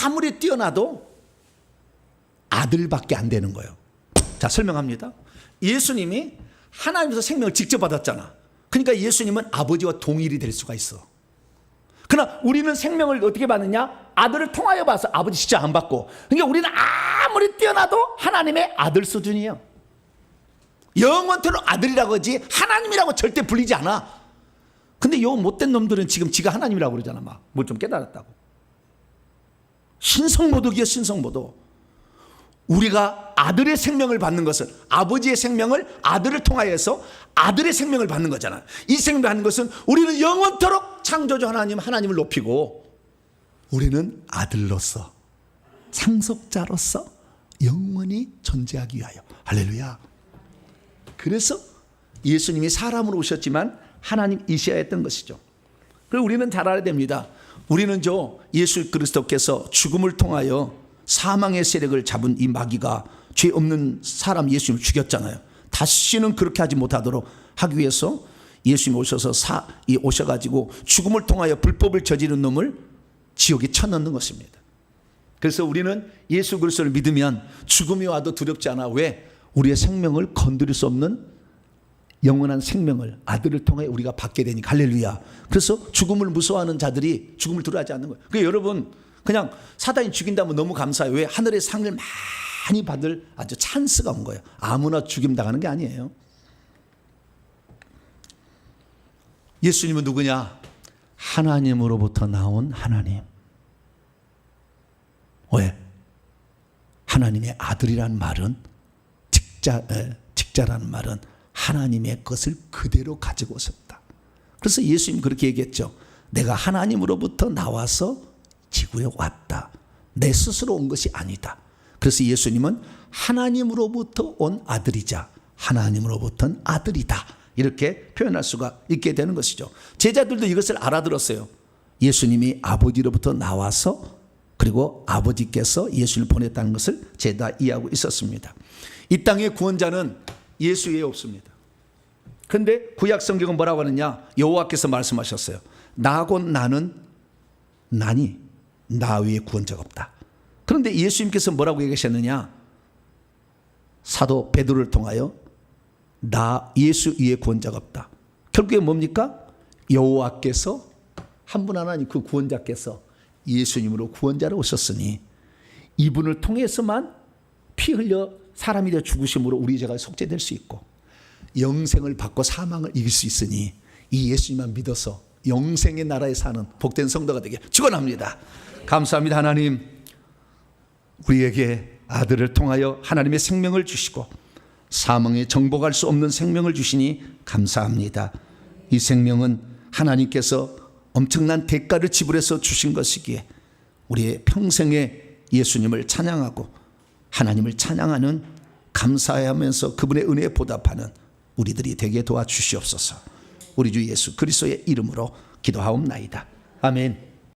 아무리 뛰어나도 아들밖에 안 되는 거예요. 자, 설명합니다. 예수님이 하나님에서 생명을 직접 받았잖아. 그러니까 예수님은 아버지와 동일이 될 수가 있어. 그러나 우리는 생명을 어떻게 받느냐? 아들을 통하여 봐서 아버지 진짜 안 받고. 그러니까 우리는 아무리 뛰어나도 하나님의 아들 수준이에요. 영원토록 아들이라고 하지 하나님이라고 절대 불리지 않아. 근데 요 못된 놈들은 지금 지가 하나님이라고 그러잖아. 막 뭘 좀 깨달았다고. 신성모독이야, 신성모독. 우리가 아들의 생명을 받는 것은 아버지의 생명을 아들을 통하여서 아들의 생명을 받는 거잖아. 이 생명을 받는 것은 우리는 영원토록 창조주 하나님을 높이고 우리는 아들로서 상속자로서 영원히 존재하기 위하여. 할렐루야. 그래서 예수님이 사람으로 오셨지만 하나님이셔야 했던 것이죠. 그리고 우리는 잘 알아야 됩니다. 우리는 예수 그리스도께서 죽음을 통하여 사망의 세력을 잡은 이 마귀가 죄 없는 사람 예수님을 죽였잖아요. 다시는 그렇게 하지 못하도록 하기 위해서 예수님이 오셔가지고 죽음을 통하여 불법을 저지른 놈을 지옥에 쳐넣는 것입니다. 그래서 우리는 예수 그리스도를 믿으면 죽음이 와도 두렵지 않아. 왜? 우리의 생명을 건드릴 수 없는 영원한 생명을 아들을 통해 우리가 받게 되니까. 할렐루야. 그래서 죽음을 무서워하는 자들이 죽음을 두려워하지 않는 거예요. 그러니까 여러분 그냥 사단이 죽인다면 너무 감사해요. 왜? 하늘의 상을 많이 받을 아주 찬스가 온 거예요. 아무나 죽임 당하는 게 아니에요. 예수님은 누구냐? 하나님으로부터 나온 하나님. 왜? 하나님의 아들이란 말은 직자라는 말은 하나님의 것을 그대로 가지고 오셨다. 그래서 예수님 그렇게 얘기했죠. 내가 하나님으로부터 나와서 지구에 왔다. 내 스스로 온 것이 아니다. 그래서 예수님은 하나님으로부터 온 아들이자 하나님으로부터는 아들이다. 이렇게 표현할 수가 있게 되는 것이죠. 제자들도 이것을 알아들었어요. 예수님이 아버지로부터 나와서 그리고 아버지께서 예수를 보냈다는 것을 제가 이해하고 있었습니다. 이 땅의 구원자는 예수 외에 없습니다. 그런데 구약 성경은 뭐라고 하느냐? 여호와께서 말씀하셨어요. 나고 나는 나니 나 외에 구원자가 없다. 그런데 예수님께서 뭐라고 얘기하셨느냐? 사도 베드로를 통하여 나 예수 위에 구원자가 없다. 결국에 뭡니까? 여호와께서 한 분 하나님 그 구원자께서 예수님으로 구원자로 오셨으니 이분을 통해서만 피 흘려 사람이 되어 죽으심으로 우리 죄가 속죄될 수 있고 영생을 받고 사망을 이길 수 있으니 이 예수님만 믿어서 영생의 나라에 사는 복된 성도가 되게 축원합니다. 감사합니다. 하나님 우리에게 아들을 통하여 하나님의 생명을 주시고 사망에 정복할 수 없는 생명을 주시니 감사합니다. 이 생명은 하나님께서 엄청난 대가를 지불해서 주신 것이기에 우리의 평생에 예수님을 찬양하고 하나님을 찬양하는, 감사하면서 그분의 은혜에 보답하는 우리들이 되게 도와주시옵소서. 우리 주 예수 그리스도의 이름으로 기도하옵나이다. 아멘.